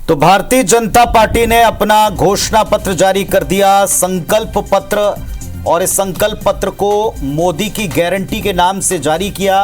तो भारतीय जनता पार्टी ने अपना घोषणा पत्र जारी कर दिया, संकल्प पत्र। और इस संकल्प पत्र को मोदी की गारंटी के नाम से जारी किया।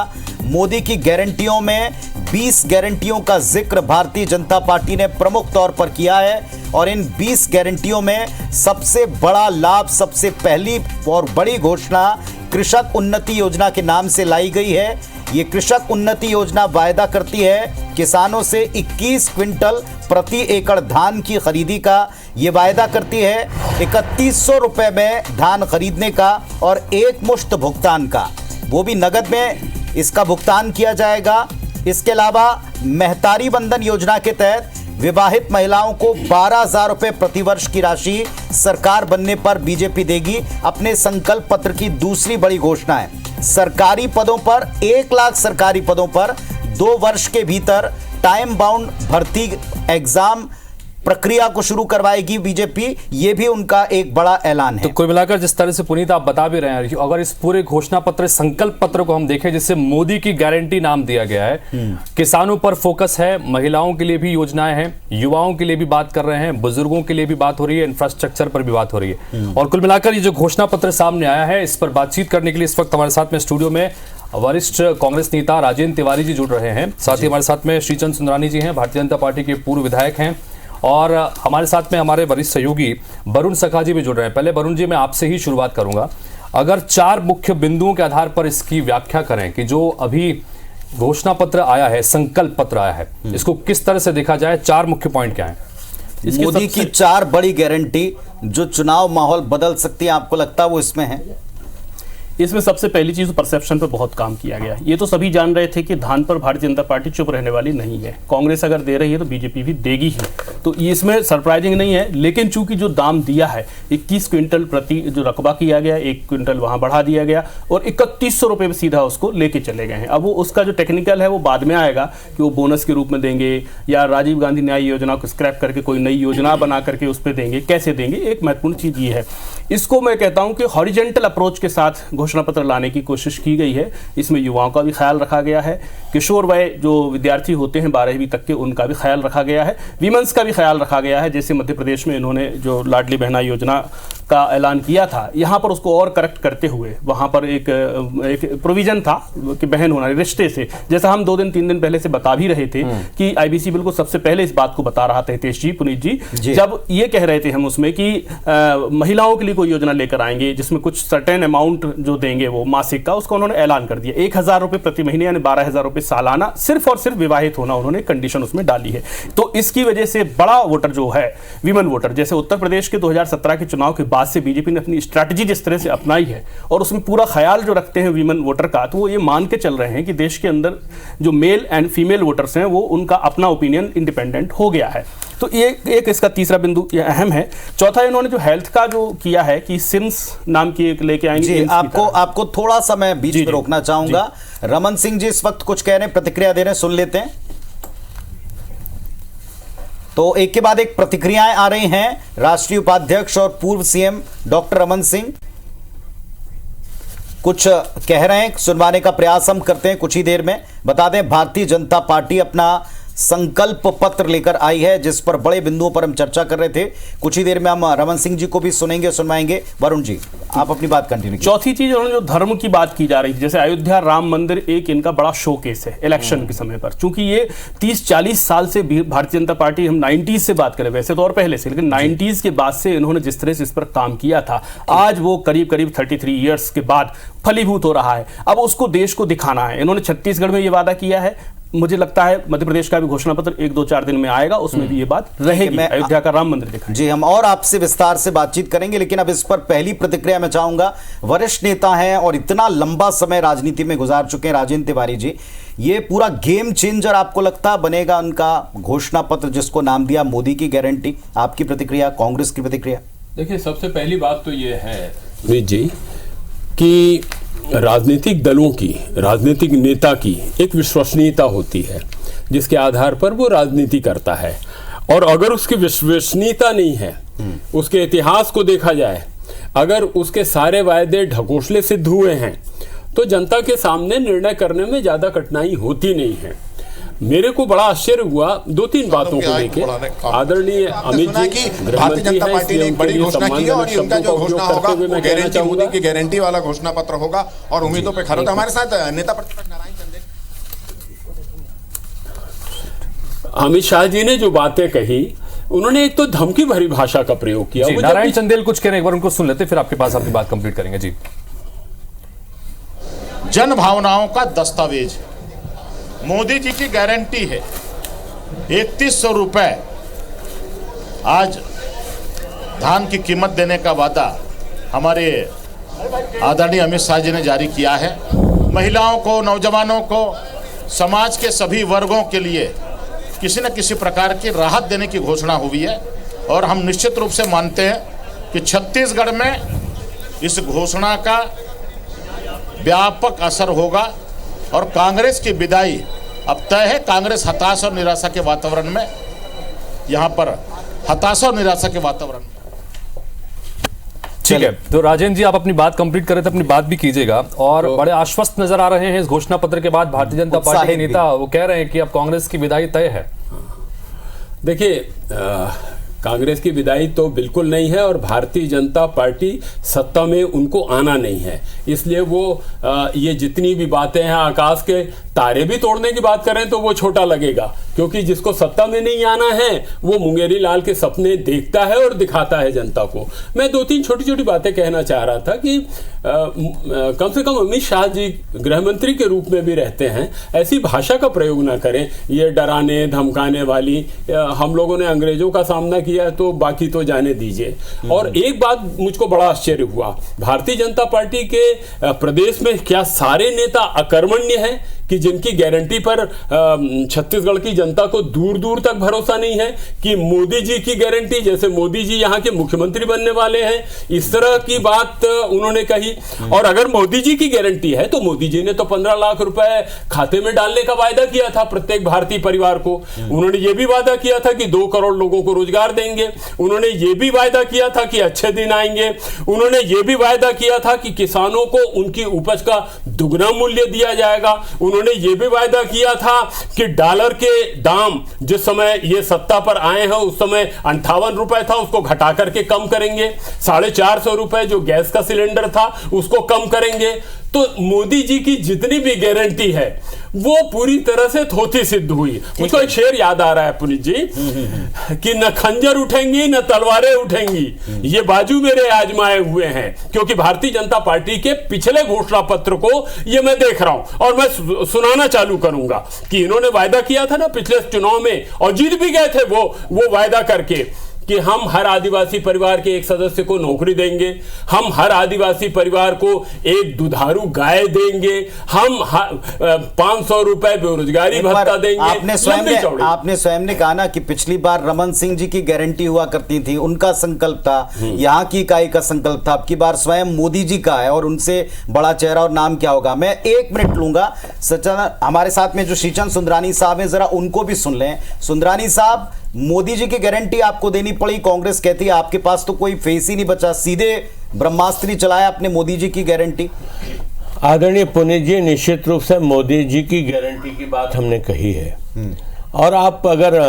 मोदी की गारंटियों में 20 गारंटियों का जिक्र भारतीय जनता पार्टी ने प्रमुख तौर पर किया है। और इन 20 गारंटियों में सबसे बड़ा लाभ, सबसे पहली और बड़ी घोषणा कृषक उन्नति योजना के नाम से लाई गई है। ये कृषक उन्नति योजना वायदा करती है किसानों से 21 क्विंटल प्रति एकड़ धान की खरीदी का। ये वायदा करती है 3100 रुपए में धान खरीदने का और एक मुश्त भुगतान का, वो भी नगद में इसका भुगतान किया जाएगा। इसके अलावा महतारी बंधन योजना के तहत विवाहित महिलाओं को 12,000 रुपए प्रतिवर्ष की राशि सरकार बनने पर बीजेपी देगी। अपने संकल्प पत्र की दूसरी बड़ी घोषणा है सरकारी पदों पर 1 लाख सरकारी पदों पर 2 वर्ष के भीतर टाइम बाउंड भर्ती एग्जाम प्रक्रिया को शुरू करवाएगी बीजेपी। ये भी उनका एक बड़ा ऐलान है। तो कुल मिलाकर जिस तरह से पुनीत आप बता भी रहे हैं कि अगर इस पूरे घोषणा पत्र संकल्प पत्र को हम देखें जिससे मोदी की गारंटी नाम दिया गया है, किसानों पर फोकस है, महिलाओं के लिए भी योजनाएं हैं, युवाओं के लिए भी बात कर रहे हैं, बुजुर्गों के लिए भी बात हो रही है, इंफ्रास्ट्रक्चर पर भी बात हो रही है। और कुल मिलाकर ये जो घोषणा पत्र सामने आया है, इस पर बातचीत करने के लिए इस वक्त हमारे साथ में स्टूडियो में वरिष्ठ कांग्रेस नेता राजेंद्र तिवारी जी जुड़ रहे हैं। साथ ही हमारे साथ में श्रीचंद सुंदरानी जी हैं, भारतीय जनता पार्टी के पूर्व विधायक हैं। और हमारे साथ में हमारे वरिष्ठ सहयोगी वरुण सखा जी भी जुड़ रहे हैं। पहले वरुण जी, मैं आपसे ही शुरुआत करूंगा। अगर 4 मुख्य बिंदुओं के आधार पर इसकी व्याख्या करें कि जो अभी घोषणा पत्र आया है, संकल्प पत्र आया है, इसको किस तरह से देखा जाए, 4 मुख्य पॉइंट क्या हैं? मोदी की 4 बड़ी गारंटी जो चुनाव माहौल बदल सकती है, आपको लगता है वो इसमें है? इसमें सबसे पहली चीज परसेप्शन पर बहुत काम किया गया। ये तो सभी जान रहे थे कि धान पर भारतीय जनता पार्टी चुप रहने वाली नहीं है। कांग्रेस अगर दे रही है तो बीजेपी भी देगी ही, तो ये इसमें सरप्राइजिंग नहीं है। लेकिन चूंकि जो दाम दिया है 21 क्विंटल प्रति जो रकबा किया गया, 1 क्विंटल वहां बढ़ा दिया गया और 3100 रुपए में सीधा उसको लेके चले गए हैं। अब वो उसका जो टेक्निकल है वो बाद में आएगा कि वो बोनस के रूप में देंगे या राजीव गांधी न्याय योजना को स्क्रैप करके कोई नई योजना बना करके उस पर देंगे, कैसे देंगे। एक महत्वपूर्ण चीज ये है, इसको मैं कहता हूं कि हॉरिजेंटल अप्रोच के साथ घोषणा पत्र लाने की कोशिश की गई है। इसमें युवाओं का भी ख्याल रखा गया है, किशोर वय जो विद्यार्थी होते हैं 12वीं तक के, उनका भी ख्याल रखा गया है, विमेंस का भी ख्याल रखा गया है। जैसे मध्य प्रदेश में इन्होंने जो लाडली बहना योजना का ऐलान किया था, यहाँ पर उसको और करेक्ट करते हुए वहाँ पर एक प्रोविजन था कि बहन होना रिश्ते से, जैसा हम 2 दिन 3 दिन पहले से बता भी रहे थे कि आईबीसी बिल को सबसे पहले इस बात को बता रहा था हितेश जी, पुनीत जी, जब ये कह रहे थे हम उसमें कि महिलाओं के लिए कोई योजना लेकर आएंगे जिसमें कुछ सर्टेन अमाउंट जो देंगे वो मासिक का, उसका उन्होंने ऐलान कर दिया। 1000 रुपए प्रति महीने यानी 12,000 रुपए सालाना, सिर्फ और सिर्फ विवाहित होना उन्होंने कंडीशन उसमें डाली है। तो इसकी वजह से बड़ा वोटर जो है विमेन वोटर, जैसे उत्तर प्रदेश के 2017 के चुनाव के बाद से बीजेपी ने अपनी स्ट्रैटेजी जिस तरह से अपनाई है और उसमें पूरा ख्याल जो रखते हैं विमेन वोटर का, तो वो ये मान के चल रहे हैं कि देश के अंदर जो मेल एंड फीमेल वोटर्स हैं वो उनका अपना ओपिनियन इंडिपेंडेंट हो गया है। तो ये एक इसका तीसरा बिंदु ये अहम है। चौथा, इन्होंने जो हेल्थ का जो किया है कि सिम्स नाम की एक लेके आएंगे। आपको थोड़ा सा मैं बीच में रोकना चाहूंगा। रमन सिंह जी इस वक्त कुछ कह रहे हैं, प्रतिक्रिया दे रहे हैं, सुन लेते हैं। तो एक के बाद एक प्रतिक्रियाएं आ रही हैं। राष्ट्रीय उपाध्यक्ष और पूर्व सीएम डॉक्टर रमन सिंह कुछ कह रहे हैं, सुनवाने का प्रयास हम करते हैं कुछ ही देर में। बता दें, भारतीय जनता पार्टी अपना संकल्प पत्र लेकर आई है जिस पर बड़े बिंदुओं पर हम चर्चा कर रहे थे। कुछ ही देर में हम रमन सिंह जी को भी सुनेंगे, सुनवाएंगे। वरुण जी, आप अपनी बात कंटिन्यू कीजिए। चौथी चीज, उन्होंने जो धर्म की बात की जा रही थी, जैसे अयोध्या राम मंदिर एक इनका बड़ा शोकेस है इलेक्शन के समय पर। चूंकि ये 30-40 साल से भारतीय जनता पार्टी, हम 90s से बात करें वैसे तो और पहले से, लेकिन 90s के बाद से इन्होंने जिस तरह से इस पर काम किया था, आज वो करीब 33 ईयर्स के बाद फलीभूत हो रहा है। अब उसको देश को दिखाना है। इन्होंने छत्तीसगढ़ में ये वादा किया है, मुझे लगता है मध्य प्रदेश का भी घोषणा पत्र 1-2-4 दिन में आएगा, उसमें भी ये बात रहेगी, अयोध्या का राम मंदिर दिखाएं। जी, हम और आपसे विस्तार से बातचीत करेंगे, लेकिन अब इस पर पहली प्रतिक्रिया मैं चाहूंगा। वरिष्ठ नेता हैं और इतना लंबा समय राजनीति में गुजार चुके हैं राजेंद्र तिवारी जी, ये पूरा गेम चेंजर आपको लगता बनेगा उनका घोषणा पत्र जिसको नाम दिया मोदी की गारंटी? आपकी प्रतिक्रिया, कांग्रेस की प्रतिक्रिया? देखिए, सबसे पहली बात तो ये है जी कि राजनीतिक दलों की, राजनीतिक नेता की एक विश्वसनीयता होती है जिसके आधार पर वो राजनीति करता है। और अगर उसकी विश्वसनीयता नहीं है, उसके इतिहास को देखा जाए, अगर उसके सारे वायदे ढकोसले सिद्ध हुए हैं तो जनता के सामने निर्णय करने में ज़्यादा कठिनाई होती नहीं है। मेरे को बड़ा आश्चर्य हुआ 2-3 बातों को लेके। आदरणीय अमित जी भारतीय जनता पार्टी ने एक बड़ी घोषणा की है और ये उनका जो घोषणा होगा वो गारंटी, मोदी की गारंटी वाला घोषणा पत्र होगा और उम्मीदों पे खरा। हमारे साथ नेता प्रतिपक्ष नारायण चंदेल। अमित शाह जी ने जो बातें कही, उन्होंने एक तो धमकी भरी भाषा का प्रयोग किया। नारायण चंदेल कुछ कह रहे हैं, एक बार उनको सुन लेते फिर आपके पास आपकी बात कंप्लीट करेंगे। जी, जन भावनाओं का दस्तावेज मोदी जी की गारंटी है। 3100 रुपए आज धान की कीमत देने का वादा हमारे आदरणीय अमित शाह जी ने जारी किया है। महिलाओं को, नौजवानों को, समाज के सभी वर्गों के लिए किसी न किसी प्रकार की राहत देने की घोषणा हुई है और हम निश्चित रूप से मानते हैं कि छत्तीसगढ़ में इस घोषणा का व्यापक असर होगा और कांग्रेस की विदाई अब तय है। कांग्रेस हताशा और निराशा के वातावरण में, यहाँ पर हताशा और निराशा के वातावरण में। ठीक है, तो राजेंद्र जी आप अपनी बात कंप्लीट करें तो अपनी बात भी कीजिएगा। और बड़े आश्वस्त नजर आ रहे हैं इस घोषणा पत्र के बाद भारतीय जनता पार्टी के नेता, वो कह रहे हैं कि अब कांग्रेस की विदाई तय है। देखिए, कांग्रेस की विदाई तो बिल्कुल नहीं है और भारतीय जनता पार्टी सत्ता में उनको आना नहीं है। इसलिए वो ये जितनी भी बातें हैं, आकाश के तारे भी तोड़ने की बात करें तो वो छोटा लगेगा, क्योंकि जिसको सत्ता में नहीं आना है वो मुंगेरी लाल के सपने देखता है और दिखाता है जनता को। मैं 2-3 छोटी छोटी बातें कहना चाह रहा था कि कम से कम अमित शाह जी गृह मंत्री के रूप में भी रहते हैं, ऐसी भाषा का प्रयोग ना करें, ये डराने धमकाने वाली। हम लोगों ने अंग्रेजों का सामना किया तो बाकी तो जाने दीजिए। और एक बात मुझको बड़ा आश्चर्य हुआ, भारतीय जनता पार्टी के प्रदेश में क्या सारे नेता अकर्मण्य हैं कि जिनकी गारंटी पर छत्तीसगढ़ की जनता को दूर दूर तक भरोसा नहीं है कि मोदी जी की गारंटी, जैसे मोदी जी यहाँ के मुख्यमंत्री बनने वाले हैं, इस तरह की बात उन्होंने कही। और अगर मोदी जी की गारंटी है तो मोदी जी ने तो 15 लाख रुपए खाते में डालने का वायदा किया था प्रत्येक भारतीय परिवार को। उन्होंने ये भी वादा किया था कि 2 करोड़ लोगों को रोजगार देंगे। उन्होंने ये भी वायदा किया था कि अच्छे दिन आएंगे। उन्होंने ये भी वायदा किया था कि किसानों को उनकी उपज का दुगना मूल्य दिया जाएगा। उन्होंने ये भी वायदा किया था कि डॉलर के दाम जिस समय ये सत्ता पर आए हैं उस समय 58 रुपए था, उसको घटा करके कम करेंगे। 450 रुपए जो गैस का सिलेंडर था उसको कम करेंगे। तो मोदी जी की जितनी भी गारंटी है वो पूरी तरह से थोथी सिद्ध हुई। मुझको एक शेर याद आ रहा है पुनीत जी कि न खंजर उठेंगी न तलवारें उठेंगी, ये बाजू मेरे आजमाए हुए हैं। क्योंकि भारतीय जनता पार्टी के पिछले घोषणा पत्र को ये मैं देख रहा हूं और मैं सुनाना चालू करूंगा कि इन्होंने वायदा किया था ना पिछले चुनाव में, और जीत भी गए थे वो वायदा करके कि हम हर आदिवासी परिवार के एक सदस्य को नौकरी देंगे, हम हर आदिवासी परिवार को एक दुधारू गाय देंगे, हम 500 रुपए बेरोजगारी भत्ता देंगे। आपने स्वयं ने कहा ना कि पिछली बार रमन सिंह जी की गारंटी हुआ करती थी, उनका संकल्प था, यहाँ की इकाई का संकल्प था। अब की बार स्वयं मोदी जी का है और उनसे बड़ा चेहरा और नाम क्या होगा। मैं 1 मिनट लूंगा, सच्चा हमारे साथ में जो शीचन सुंदरानी साहब हैं जरा उनको भी सुन लें। सुंदरानी साहब, मोदी जी की गारंटी आपको देनी पड़ी, कांग्रेस कहती है आपके पास तो कोई फेस ही नहीं बचा, सीधे ब्रह्मास्त्र ही चलाया आपने मोदी जी की गारंटी। आदरणीय पुनीत जी, निश्चित रूप से मोदी जी की गारंटी की बात हमने कही है। और आप अगर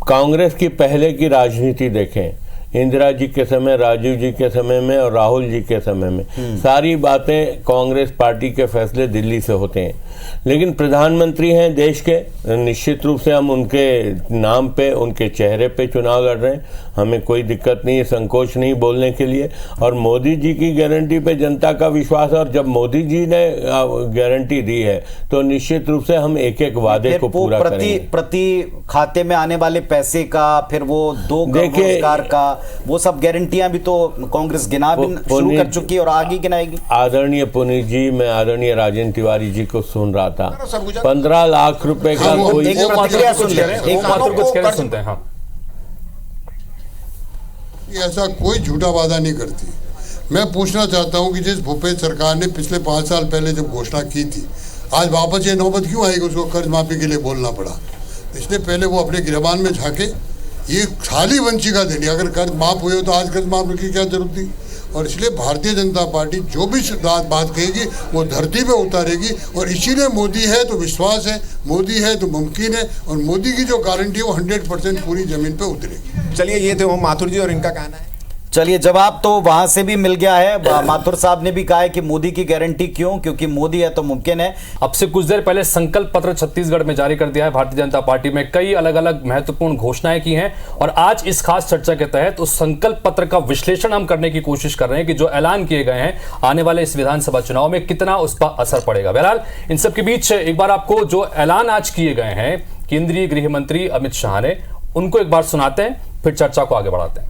कांग्रेस की पहले की राजनीति देखें, इंदिरा जी के समय, राजीव जी के समय में और राहुल जी के समय में, सारी बातें कांग्रेस पार्टी के फैसले दिल्ली से होते हैं। लेकिन प्रधानमंत्री हैं देश के, निश्चित रूप से हम उनके नाम पे, उनके चेहरे पे चुनाव लड़ रहे हैं, हमें कोई दिक्कत नहीं है, संकोच नहीं बोलने के लिए। और मोदी जी की गारंटी पे जनता का विश्वास है और जब मोदी जी ने गारंटी दी है तो निश्चित रूप से हम एक एक वादे को पूरा करेंगे। प्रति खाते में आने वाले पैसे का, फिर वो 2 करोड़ रोजगार का, वो सब गारंटियां भी तो कांग्रेस गिना भी शुरू कर चुकी है और आगे गिनाएगी। आदरणीय पुनीत जी, मैं आदरणीय राजेंद्र तिवारी जी को सुन रहा था, 15 लाख रुपए का कोई सुनते हैं। ऐसा कोई झूठा वादा नहीं करती। मैं पूछना चाहता हूं कि जिस भूपेश सरकार ने पिछले 5 साल पहले जब घोषणा की थी, आज वापस ये नौबत क्यों आई कि उसको कर्ज माफी के लिए बोलना पड़ा। इसलिए पहले वो अपने गिरबान में झांके, ये खाली वंचिका देनी, अगर कर्ज माफ हुए तो आज कर्ज माफ की क्या जरूरत थी। और इसलिए भारतीय जनता पार्टी जो भी बात कहेगी वो धरती पे उतारेगी। और इसीलिए मोदी है तो विश्वास है, मोदी है तो मुमकिन है, और मोदी की जो गारंटी है वो 100% पूरी जमीन पे उतरेगी। चलिए, ये थे ओम माथुर जी और इनका कहना है। चलिए, जवाब तो वहां से भी मिल गया है। माथुर साहब ने भी कहा है कि मोदी की गारंटी क्यों, क्योंकि मोदी है तो मुमकिन है। अब से कुछ देर पहले संकल्प पत्र छत्तीसगढ़ में जारी कर दिया है भारतीय जनता पार्टी में। कई अलग अलग महत्वपूर्ण घोषणाएं की हैं और आज इस खास चर्चा के तहत उस संकल्प पत्र का विश्लेषण हम करने की कोशिश कर रहे हैं कि जो ऐलान किए गए हैं आने वाले इस विधानसभा चुनाव में कितना उस पर असर पड़ेगा। बहरहाल इन सब के बीच एक बार आपको जो ऐलान आज किए गए हैं केंद्रीय गृह मंत्री अमित शाह ने, उनको एक बार सुनाते हैं, फिर चर्चा को आगे बढ़ाते हैं।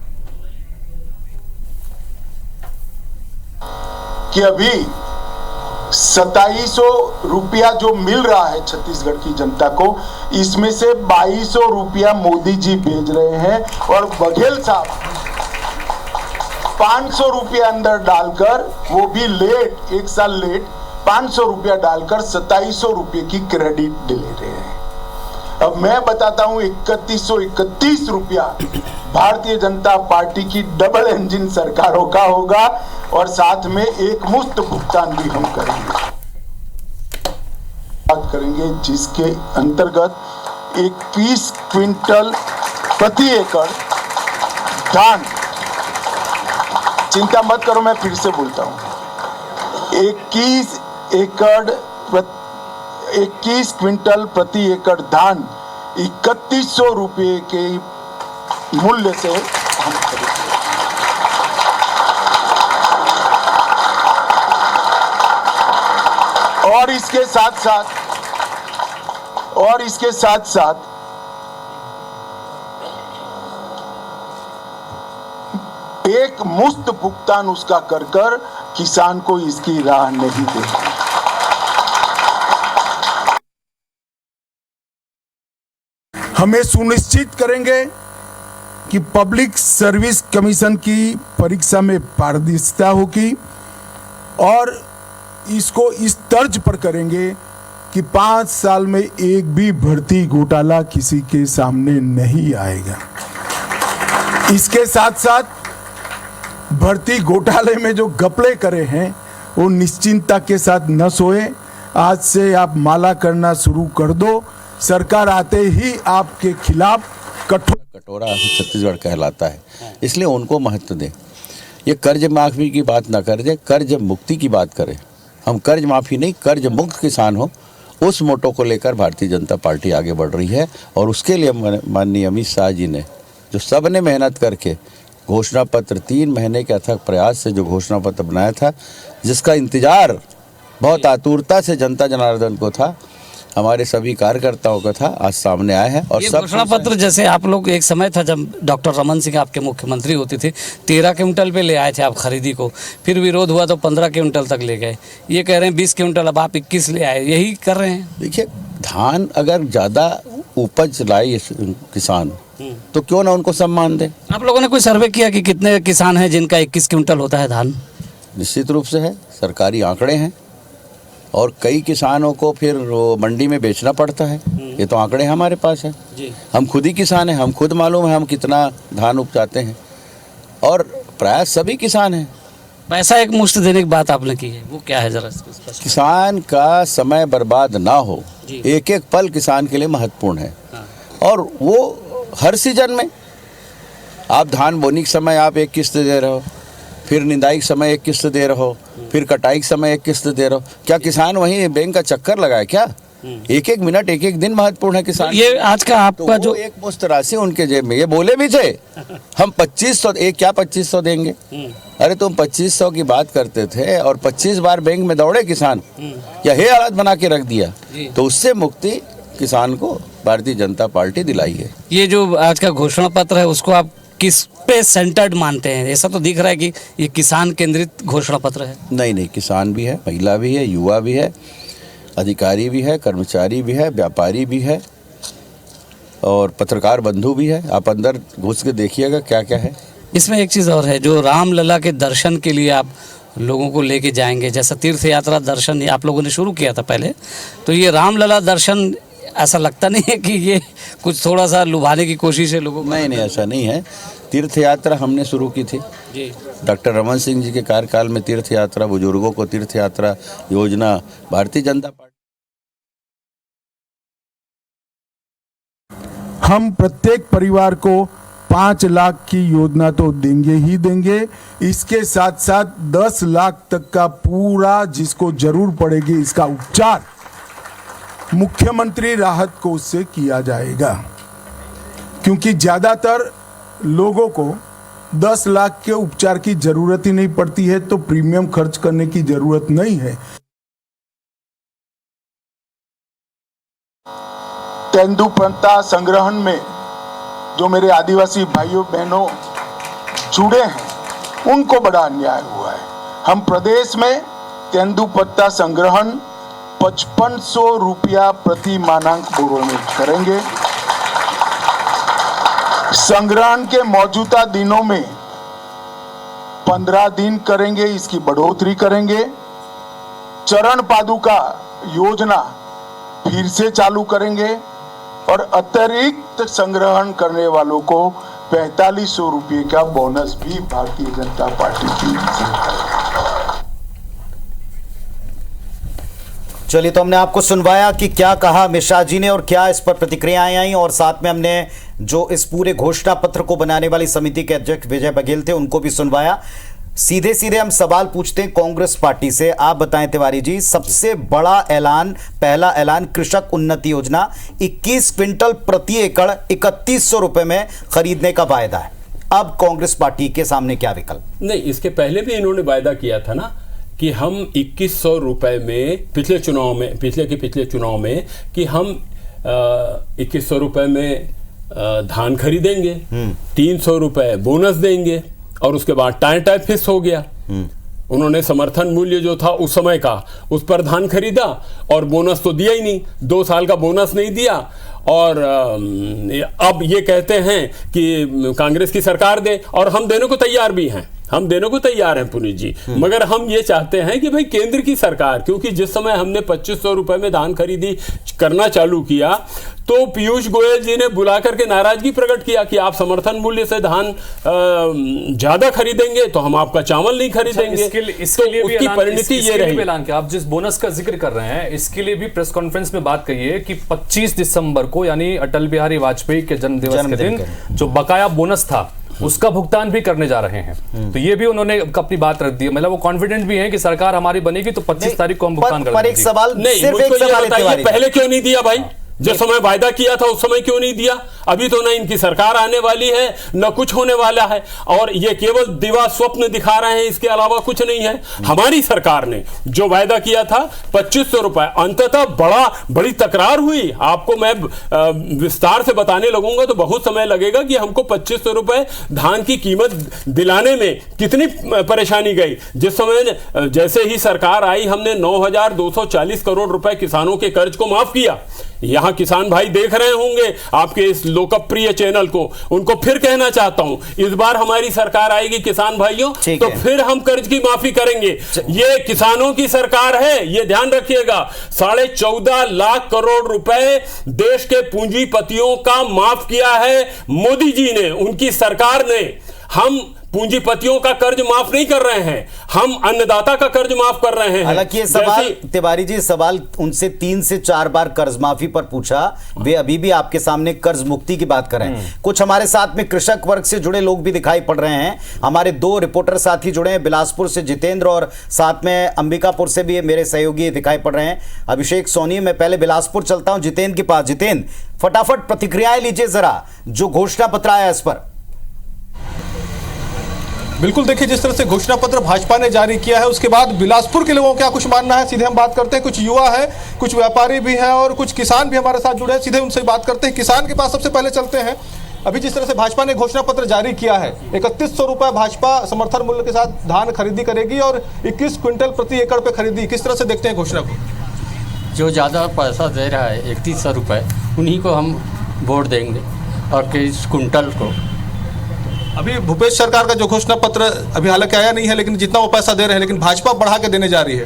कि अभी 2700 रुपया जो मिल रहा है छत्तीसगढ़ की जनता को, इसमें से 2200 रुपया मोदी जी भेज रहे हैं और बघेल साहब 500 रुपया अंदर डालकर, वो भी लेट, 1 साल लेट, 500 रुपया डालकर 2700 रुपये की क्रेडिट ले रहे हैं। अब मैं बताता हूं 3131 रुपया भारतीय जनता पार्टी की डबल इंजन सरकारों का होगा और साथ में एक मुफ्त भुगतान भी हम करेंगे, बात करेंगे जिसके अंतर्गत 21 क्विंटल प्रति एकड़ धान, चिंता मत करो मैं फिर से बोलता हूं, 21 क्विंटल प्रति एकड़ धान 3100 रुपये के मूल्य से हम खरीदेंगे। और इसके साथ साथ एक मुफ्त भुगतान उसका कर किसान को इसकी राह नहीं देगा। हमें सुनिश्चित करेंगे कि पब्लिक सर्विस कमीशन की परीक्षा में पारदर्शिता होगी और इसको इस तर्ज पर करेंगे कि 5 साल में एक भी भर्ती घोटाला किसी के सामने नहीं आएगा। इसके साथ साथ भर्ती घोटाले में जो घपले करे हैं वो निश्चिंतता के साथ न सोए। आज से आप माला करना शुरू कर दो, सरकार आते ही आपके खिलाफ कटोरा छत्तीसगढ़ कहलाता है, इसलिए उनको महत्व दें। ये कर्ज माफी की बात ना कर दे, कर्ज मुक्ति की बात करें। हम कर्ज माफी नहीं, कर्ज मुक्त किसान हो, उस मोटो को लेकर भारतीय जनता पार्टी आगे बढ़ रही है। और उसके लिए माननीय अमित शाह जी ने, जो सब ने मेहनत करके घोषणा पत्र 3 महीने के अथक प्रयास से जो घोषणा पत्र बनाया था, जिसका इंतजार बहुत आतुरता से जनता जनार्दन को था, हमारे सभी कार्यकर्ताओं का था, आज सामने आए हैं। और ये घोषणा पत्र जैसे आप लोग, एक समय था जब डॉक्टर रमन सिंह आपके मुख्यमंत्री होते थे, 13 क्विंटल पे ले आए थे आप खरीदी को, फिर विरोध हुआ तो 15 क्विंटल तक ले गए। ये कह रहे हैं 20 क्विंटल, अब आप 21 ले आए, यही कर रहे हैं। देखिए, धान अगर ज़्यादा उपज लाए किसान तो क्यों ना उनको सम्मान दे। आप लोगों ने कोई सर्वे किया कि कितने किसान हैं जिनका 21 क्विंटल होता है धान? निश्चित रूप से है, सरकारी आंकड़े हैं और कई किसानों को फिर मंडी में बेचना पड़ता है। ये तो आंकड़े हमारे पास है, हम खुद ही किसान हैं, हम खुद मालूम है हम कितना धान उपजाते हैं और प्राय सभी किसान हैं। पैसा एक मुश्त देने की बात आपने की है, वो क्या है जरा? किसान का समय बर्बाद ना हो, एक एक पल किसान के लिए महत्वपूर्ण है। और वो हर सीजन में आप धान बोनी के समय आप एक किस्त दे रहे हो, फिर निंदाई के समय एक किस्त दे रहे हो, फिर कटाई के समय एक किस्त दे रहे हो। क्या किसान वहीं बैंक का चक्कर लगाए क्या? एक एक मिनट, एक एक दिन महत्वपूर्ण है किसान। ये आज का आपका तो जो एक मुश्त राशि उनके जेब में, ये बोले भी थे हम 2500, एक क्या 2500 देंगे? अरे तुम 2500 की बात करते थे और 25 बार बैंक में दौड़े किसान, या ये हालत बना के रख दिया। तो उससे मुक्ति किसान को भारतीय जनता पार्टी दिलाई है। ये जो आज का घोषणा पत्र है उसको आप किस पे सेंटर्ड मानते हैं? ऐसा तो दिख रहा है कि ये किसान केंद्रित घोषणा पत्र है। नहीं, किसान भी है, महिला भी है, युवा भी है, अधिकारी भी है, कर्मचारी भी है, व्यापारी भी है और पत्रकार बंधु भी है। आप अंदर घुस के देखिएगा क्या क्या है। इसमें एक चीज़ और है, जो रामलला के दर्शन के लिए आप लोगों को लेके जाएंगे, जैसा तीर्थ यात्रा दर्शन आप लोगों ने शुरू किया था पहले, तो ये रामलला दर्शन ऐसा लगता नहीं है कि ये कुछ थोड़ा सा लुभाने की कोशिश है लोगों को? नहीं, ऐसा नहीं है। तीर्थ यात्रा हमने शुरू की थी जी। डॉक्टर रमन सिंह जी के कार्यकाल में। तीर्थ यात्रा, बुजुर्गों को तीर्थ यात्रा योजना भारतीय जनता पार्टी। हम प्रत्येक परिवार को 5 लाख की योजना तो देंगे ही देंगे, इसके साथ साथ 10 लाख तक का पूरा जिसको जरूर पड़ेगी इसका उपचार मुख्यमंत्री राहत कोष से किया जाएगा, क्योंकि ज्यादातर लोगों को 10 लाख के उपचार की जरूरत ही नहीं पड़ती है, तो प्रीमियम खर्च करने की जरूरत नहीं है। तेंदुपत्ता संग्रहण में जो मेरे आदिवासी भाइयों बहनों जुड़े हैं उनको बड़ा अन्याय हुआ है। हम प्रदेश में तेंदुपत्ता संग्रहण 5500 रुपया प्रति मानक बोरोनेट करेंगे। संग्रहण के मौजूदा दिनों में 15 दिन करेंगे, इसकी बढ़ोतरी करेंगे। चरण पादुका योजना फिर से चालू करेंगे और अतिरिक्त संग्रहण करने वालों को 4500 रुपये का बोनस भी भारतीय जनता पार्टी की सरकार। चलिए, तो हमने आपको सुनवाया कि क्या कहा मिश्रा जी ने और क्या इस पर प्रतिक्रियाएं आई, और साथ में हमने जो इस पूरे घोषणा पत्र को बनाने वाली समिति के अध्यक्ष विजय बघेल थे उनको भी सुनवाया। सीधे सीधे हम सवाल पूछते हैं कांग्रेस पार्टी से। आप बताएं तिवारी जी, सबसे बड़ा ऐलान, पहला ऐलान कृषक उन्नति योजना 21 क्विंटल प्रति एकड़ 3100 रुपए में खरीदने का वायदा है। अब कांग्रेस पार्टी के सामने क्या विकल्प? नहीं, इसके पहले भी इन्होंने वायदा किया था ना कि हम 2100 रुपए में पिछले चुनाव में कि हम 2100 रुपए में धान खरीदेंगे, 300 रुपए बोनस देंगे और उसके बाद टाइम फिक्स हो गया। उन्होंने समर्थन मूल्य जो था उस समय का उस पर धान खरीदा और बोनस तो दिया ही नहीं, 2 साल का बोनस नहीं दिया। और अब ये कहते हैं कि कांग्रेस की सरकार दे, और हम देने को तैयार भी हैं, हम देने को तैयार हैं पुनीत जी, मगर हम ये चाहते हैं कि भाई केंद्र की सरकार, क्योंकि जिस समय हमने 2500 रुपए में धान खरीदी करना चालू किया तो पीयूष गोयल जी ने बुला करके नाराजगी प्रकट किया कि आप समर्थन मूल्य से धान ज्यादा खरीदेंगे तो हम आपका चावल नहीं खरीदेंगे। इसके लिए तो उसकी परिणति ये रही। ऐलान किया। आप जिस बोनस का जिक्र कर रहे हैं इसके लिए भी प्रेस कॉन्फ्रेंस में बात कही है कि 25 दिसंबर को यानी अटल बिहारी वाजपेयी के जन्म दिवस के दिन जो बकाया बोनस था उसका भुगतान भी करने जा रहे हैं। तो ये भी उन्होंने अपनी बात रख दी है, मतलब वो कॉन्फिडेंट भी है कि सरकार हमारी बनेगी तो 25 तारीख को हम भुगतान करेंगे। पर एक सवाल, नहीं, मुझको ये बताइए पहले क्यों नहीं दिया भाई? जिस समय वायदा किया था उस समय क्यों नहीं दिया? अभी तो ना इनकी सरकार आने वाली है न कुछ होने वाला है, और ये केवल दिवा स्वप्न दिखा रहे हैं, इसके अलावा कुछ नहीं है। हमारी सरकार ने जो वायदा किया था 2500 रुपए, अंततः बड़ी तकरार हुई। आपको मैं विस्तार से बताने लगूंगा तो बहुत समय लगेगा कि हमको 2500 रुपए धान की कीमत दिलाने में कितनी परेशानी गई। जिस समय जैसे ही सरकार आई हमने 9240 करोड़ रुपए किसानों के कर्ज को माफ किया। यहां किसान भाई देख रहे होंगे आपके इस लोकप्रिय चैनल को, उनको फिर कहना चाहता हूं, इस बार हमारी सरकार आएगी किसान भाइयों तो फिर हम कर्ज की माफी करेंगे। ये किसानों की सरकार है, ये ध्यान रखिएगा। 14.5 लाख करोड़ रुपए देश के पूंजीपतियों का माफ किया है मोदी जी ने, उनकी सरकार ने। हम पूंजीपतियों का कर्ज माफ नहीं कर रहे हैं, हम अन्नदाता का कर्ज माफ कर रहे हैं। हालांकि ये सवाल तिवारी जी, सवाल उनसे 3 से 4 बार कर्ज माफी पर पूछा, वे अभी भी आपके सामने कर्ज मुक्ति की बात कर रहे हैं। कुछ हमारे साथ में कृषक वर्ग से जुड़े लोग भी दिखाई पड़ रहे हैं। हमारे 2 रिपोर्टर साथी जुड़े हैं, बिलासपुर से जितेंद्र और साथ में अंबिकापुर से भी मेरे सहयोगी दिखाई पड़ रहे हैं, अभिषेक सोनी। मैं पहले बिलासपुर चलता हूं जितेंद्र के पास। जितेंद्र, फटाफट प्रतिक्रियाएं लीजिए जरा, जो घोषणा पत्र आया इस पर। बिल्कुल, देखिए जिस तरह से घोषणा पत्र भाजपा ने जारी किया है उसके बाद बिलासपुर के लोगों का क्या कुछ मानना है, सीधे हम बात करते हैं। कुछ युवा है, कुछ व्यापारी भी हैं और कुछ किसान भी हमारे साथ जुड़े हैं, सीधे उनसे बात करते हैं। किसान के पास सबसे पहले चलते हैं। अभी जिस तरह से भाजपा ने घोषणा पत्र जारी किया है, 3100 रुपए भाजपा समर्थन मूल्य के साथ धान खरीदी करेगी और 21 क्विंटल प्रति एकड़ पे खरीदी, किस तरह से देखते हैं घोषणा को? जो ज़्यादा पैसा दे रहा है 3100 रुपये, उन्हीं को हम वोट देंगे और किस कुंटल को। अभी भूपेश सरकार का जो घोषणा पत्र अभी हालांकि आया नहीं है, लेकिन जितना वो पैसा दे रहे हैं, लेकिन भाजपा बढ़ा के देने जा रही है,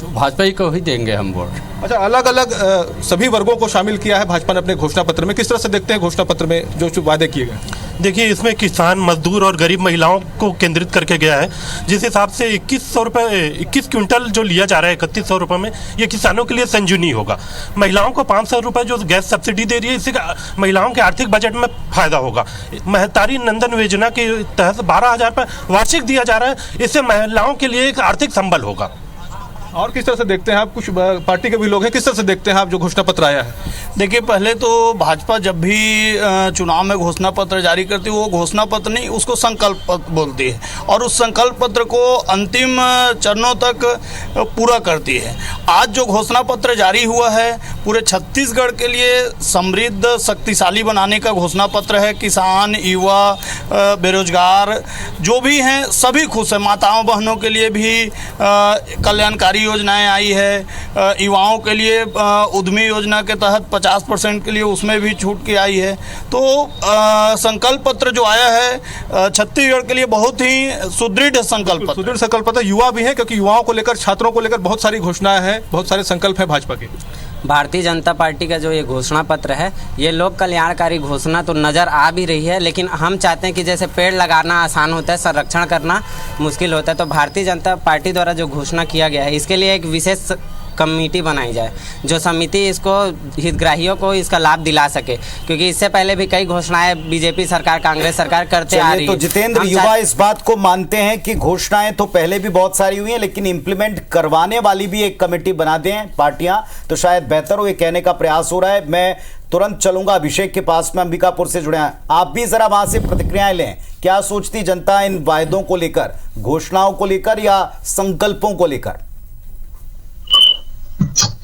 तो भाजपा ही को ही देंगे हम वोट। अच्छा, अलग अलग सभी वर्गों को शामिल किया है भाजपा ने अपने घोषणा पत्र में, किस तरह से देखते हैं घोषणा पत्र में जो वादे किए गए? देखिए, इसमें किसान, मजदूर और गरीब महिलाओं को केंद्रित करके गया है। जिस हिसाब से 2100 रुपये 21 क्विंटल जो लिया जा रहा है 3100 रुपये में, ये किसानों के लिए संजीवनी होगा। महिलाओं को 500 रुपये जो गैस सब्सिडी दे रही है, इससे महिलाओं के आर्थिक बजट में फायदा होगा। महतारी नंदन योजना के तहत 12,000 रुपये वार्षिक दिया जा रहा है, इससे महिलाओं के लिए एक आर्थिक संबल होगा। और किस तरह से देखते हैं आप, कुछ पार्टी के भी लोग हैं, किस तरह से देखते हैं आप जो घोषणा पत्र आया है? देखिए, पहले तो भाजपा जब भी चुनाव में घोषणा पत्र जारी करती है, वो घोषणा पत्र नहीं, उसको संकल्प पत्र बोलती है और उस संकल्प पत्र को अंतिम चरणों तक पूरा करती है। आज जो घोषणा पत्र जारी हुआ है, पूरे छत्तीसगढ़ के लिए समृद्ध शक्तिशाली बनाने का घोषणा पत्र है। किसान, युवा, बेरोजगार जो भी हैं सभी खुश है। माताओं बहनों के लिए भी कल्याणकारी योजनाएं आई है। युवाओं के लिए उद्यमी योजना के तहत 50% के लिए उसमें भी छूट की आई है। तो संकल्प पत्र जो आया है छत्तीसगढ़ के लिए बहुत ही सुदृढ़ संकल्प पत्र। युवा भी है, क्योंकि युवाओं को लेकर, छात्रों को लेकर बहुत सारी घोषणाएं हैं, बहुत सारे संकल्प है भाजपा के। भारतीय जनता पार्टी का जो ये घोषणा पत्र है, ये लोक कल्याणकारी घोषणा तो नज़र आ भी रही है, लेकिन हम चाहते हैं कि जैसे पेड़ लगाना आसान होता है, संरक्षण करना मुश्किल होता है, तो भारतीय जनता पार्टी द्वारा जो घोषणा किया गया है, इसके लिए एक विशेष कमेटी बनाई जाए, जो समिति इसको हितग्राहियों को इसका लाभ दिला सके, क्योंकि इससे पहले भी कई घोषणाएं बीजेपी सरकार, कांग्रेस सरकार करते आ रही है। तो जितेंद्र, युवा इस बात को मानते हैं कि घोषणाएं तो पहले भी बहुत सारी हुई हैं, लेकिन इंप्लीमेंट करवाने वाली भी एक कमेटी बना दें पार्टियां, तो शायद बेहतर हो, ये कहने का प्रयास हो रहा है। मैं तुरंत चलूंगा अभिषेक के पास में, अंबिकापुर से जुड़े हैं। आप भी जरा वहां से प्रतिक्रियाएं लें। क्या सोचती जनता इन वायदों को लेकर, घोषणाओं को लेकर या संकल्पों को लेकर?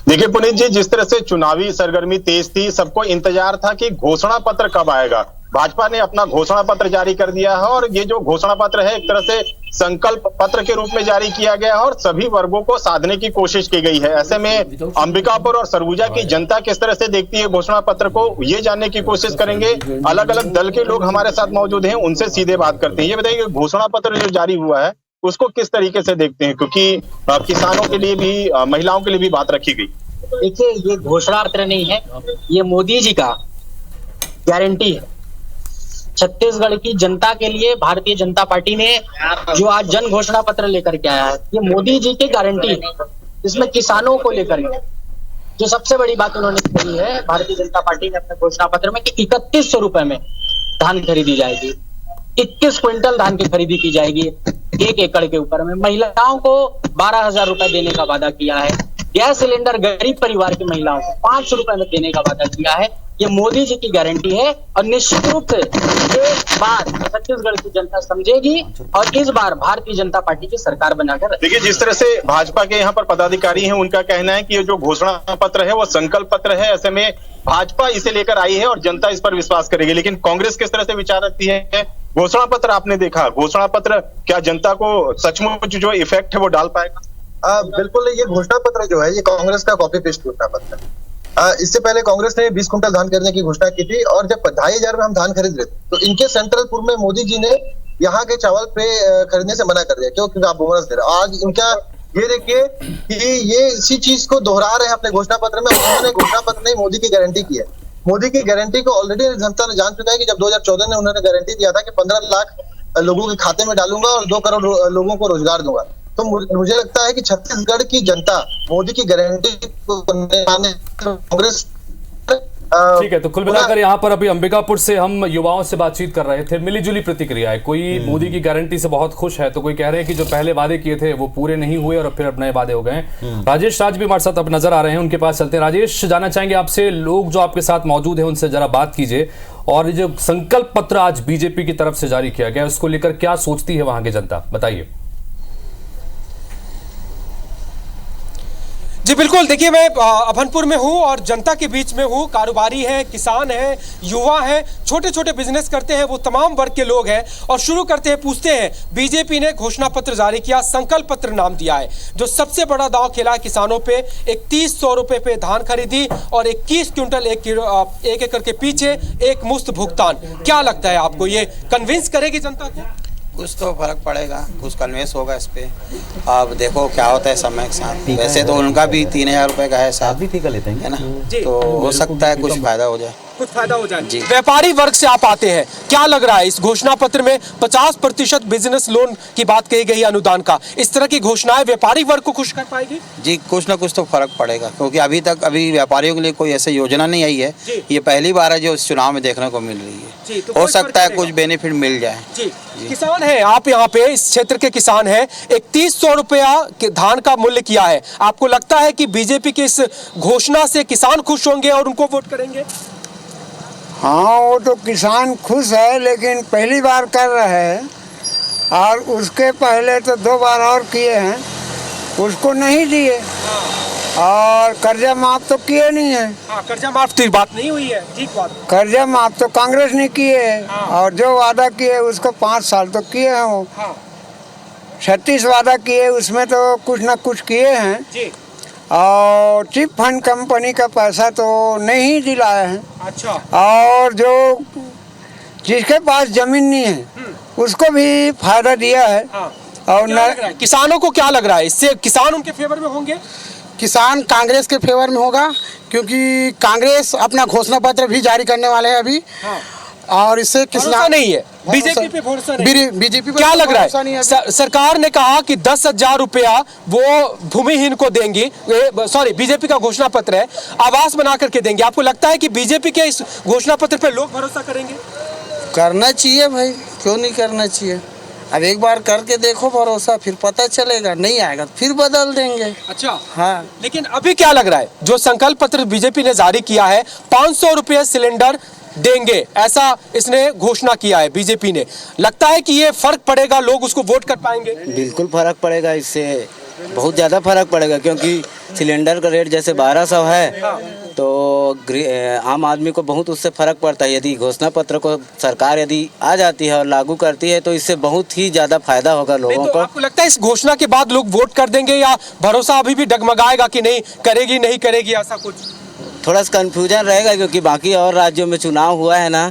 देखिए पुनीत जी, जिस तरह से चुनावी सरगर्मी तेज थी, सबको इंतजार था कि घोषणा पत्र कब आएगा। भाजपा ने अपना घोषणा पत्र जारी कर दिया है और ये जो घोषणा पत्र है एक तरह से संकल्प पत्र के रूप में जारी किया गया है और सभी वर्गों को साधने की कोशिश की गई है। ऐसे में अंबिकापुर और सरगुजा की जनता किस तरह से देखती है घोषणा पत्र को, ये जानने की कोशिश करेंगे। अलग अलग दल के लोग हमारे साथ मौजूद हैं, उनसे सीधे बात करते हैं। ये बताइए कि घोषणा पत्र जो जारी हुआ है उसको किस तरीके से देखते हैं, क्योंकि किसानों के लिए भी, महिलाओं के लिए भी बात रखी गई। देखिए, ये घोषणा पत्र नहीं है, ये मोदी जी का गारंटी है। छत्तीसगढ़ की जनता के लिए भारतीय जनता पार्टी ने जो आज जन घोषणा पत्र लेकर के आया है, ये मोदी जी की गारंटी है। इसमें किसानों को लेकर जो सबसे बड़ी बात उन्होंने कही है भारतीय जनता पार्टी ने अपने घोषणा पत्र में, कि 3100 रुपए में धान खरीदी जाएगी, 21 क्विंटल धान की खरीदी की जाएगी 1 एकड़ के ऊपर में। महिलाओं को 12,000 रुपए देने का वादा किया है। गैस सिलेंडर गरीब परिवार की महिलाओं को 500 रुपए में देने का वादा किया है। ये मोदी जी की गारंटी है और निश्चित रूप से ये बात छत्तीसगढ़ की जनता समझेगी और इस बार भारतीय जनता पार्टी की सरकार बनाकर। देखिए, जिस तरह से भाजपा के यहाँ पर पदाधिकारी हैं, उनका कहना है कि ये जो घोषणा पत्र है वो संकल्प पत्र है। ऐसे में भाजपा इसे लेकर आई है और जनता इस पर विश्वास करेगी। लेकिन कांग्रेस किस तरह से विचार रखती है? घोषणा पत्र आपने देखा, घोषणा पत्र क्या जनता को सचमुच जो इफेक्ट है वो डाल पाएगा? बिल्कुल, ये घोषणा पत्र जो है ये कांग्रेस का कॉपी पेस्ट घोषणा पत्र है। इससे पहले कांग्रेस ने 20 कुंटल धान खरीदने की घोषणा की थी और जब 2,500 में हम धान खरीद रहे थे तो इनके सेंट्रल पूर्व में मोदी जी ने यहाँ के चावल पे खरीदने से मना कर दिया। क्योंकि आप बोनस दे रहे। आज इनका ये देखिए कि ये इसी चीज को दोहरा रहे हैं अपने घोषणा पत्र में। उन्होंने घोषणा पत्र नहीं, मोदी की गारंटी की है। मोदी की गारंटी को ऑलरेडी जनता ने जान चुका है कि जब 2014 में उन्होंने गारंटी दिया था कि 15 लाख लोगों के खाते में डालूंगा और 2 करोड़ लोगों को रोजगार दूंगा। तो मुझे लगता है कि छत्तीसगढ़ की जनता मोदी की गारंटी को कांग्रेस। ठीक है, तो कुल मिलाकर यहाँ पर अभी अंबिकापुर से हम युवाओं से बातचीत कर रहे थे। मिलीजुली प्रतिक्रिया है, कोई मोदी की गारंटी से बहुत खुश है, तो कोई कह रहे हैं कि जो पहले वादे किए थे वो पूरे नहीं हुए और फिर अब नए वादे हो गए। राजेश राज भी हमारे साथ अब नजर आ रहे हैं, उनके पास चलते हैं। राजेश, जानना चाहेंगे आपसे, लोग जो आपके साथ मौजूद है उनसे जरा बात कीजिए, और जो संकल्प पत्र आज बीजेपी की तरफ से जारी किया गया उसको लेकर क्या सोचती है वहां की जनता, बताइए। जी बिल्कुल, देखिए मैं अभनपुर में हूँ और जनता के बीच में हूँ। कारोबारी हैं, किसान हैं, युवा हैं, छोटे छोटे बिजनेस करते हैं, वो तमाम वर्ग के लोग हैं। और शुरू करते हैं, पूछते हैं, बीजेपी ने घोषणा पत्र जारी किया, संकल्प पत्र नाम दिया है, जो सबसे बड़ा दांव खेला है किसानों पे। 3100 रुपये पे धान खरीदी और 21 क्विंटल 1 एकड़ के पीछे एक मुफ्त भुगतान। क्या लगता है आपको, ये कन्विंस करेगी जनता को? कुछ तो फर्क पड़ेगा, कुछ कन्वेंस होगा इस पे। अब देखो क्या होता है समय के साथ। वैसे तो उनका भी 3,000 रुपए का है, साथ भी टीका लेते हैं, है ना, तो हो सकता है कुछ फायदा हो जाए। कुछ फायदा हो जाए। व्यापारी वर्ग से आप आते हैं, क्या लग रहा है इस घोषणा पत्र में 50% बिजनेस लोन की बात कही गई अनुदान का, इस तरह की घोषणाएं व्यापारी वर्ग को खुश कर पाएगी? जी कुछ ना कुछ तो फर्क पड़ेगा, क्योंकि अभी व्यापारियों के लिए कोई ऐसी योजना नहीं आई है। ये पहली बार है जो इस चुनाव में देखने को मिल रही है। तो हो सकता है कुछ बेनिफिट मिल जाए। किसान है आप यहाँ पे, इस क्षेत्र के किसान हैं, 3100 रुपया के धान का मूल्य किया है। आपको लगता है कि बीजेपी की इस घोषणा से किसान खुश होंगे और उनको वोट करेंगे? हाँ, वो तो किसान खुश है, लेकिन पहली बार कर रहे हैं और उसके पहले तो 2 बार और किए हैं, उसको नहीं दिए। और कर्जा माफ तो किए नहीं है। हाँ, कर्जा माफ की बात नहीं हुई है, ठीक बात। कर्जा माफ तो कांग्रेस ने किए है। और जो वादा किए उसको 5 साल तो किए हैं वो। 36 वादा किए, उसमें तो कुछ ना कुछ किए हैं जी। और चिट फंड कंपनी का पैसा तो नहीं दिलाया है। अच्छा। और जो जिसके पास जमीन नहीं है उसको भी फायदा दिया है। और किसानों को क्या लग रहा है इससे, किसान उनके फेवर में होंगे? किसान कांग्रेस के फेवर में होगा, क्योंकि कांग्रेस अपना घोषणा पत्र भी जारी करने वाले हैं अभी। और इससे किसान नहीं है, बीजेपी पे भरोसा नहीं। बीजेपी क्या लग रहा है? सरकार ने कहा कि 10,000 रुपया वो भूमिहीन को देंगी, सॉरी बीजेपी का घोषणा पत्र है, आवास बना करके देंगे। आपको लगता है कि बीजेपी के इस घोषणा पत्र पे लोग भरोसा करेंगे? करना चाहिए भाई, क्यों नहीं करना चाहिए। अब एक बार करके देखो भरोसा, फिर पता चलेगा, नहीं आएगा तो फिर बदल देंगे। अच्छा। हाँ, लेकिन अभी क्या लग रहा है, जो संकल्प पत्र बीजेपी ने जारी किया है, 500 रुपये सिलेंडर देंगे, ऐसा इसने घोषणा किया है बीजेपी ने, लगता है कि ये फर्क पड़ेगा, लोग उसको वोट कर पाएंगे? बिल्कुल फर्क पड़ेगा, इससे बहुत ज़्यादा फर्क पड़ेगा, क्योंकि सिलेंडर का रेट जैसे 1200 है तो आम आदमी को बहुत उससे फ़र्क पड़ता है। यदि घोषणा पत्र को सरकार यदि आ जाती है और लागू करती है तो इससे बहुत ही ज़्यादा फायदा होगा लोगों को। आपको लगता है इस घोषणा के बाद लोग वोट कर देंगे, या भरोसा अभी भी डगमगाएगा कि नहीं करेगी नहीं करेगी, ऐसा कुछ? थोड़ा सा कंफ्यूजन रहेगा, क्योंकि बाकी और राज्यों में चुनाव हुआ है ना,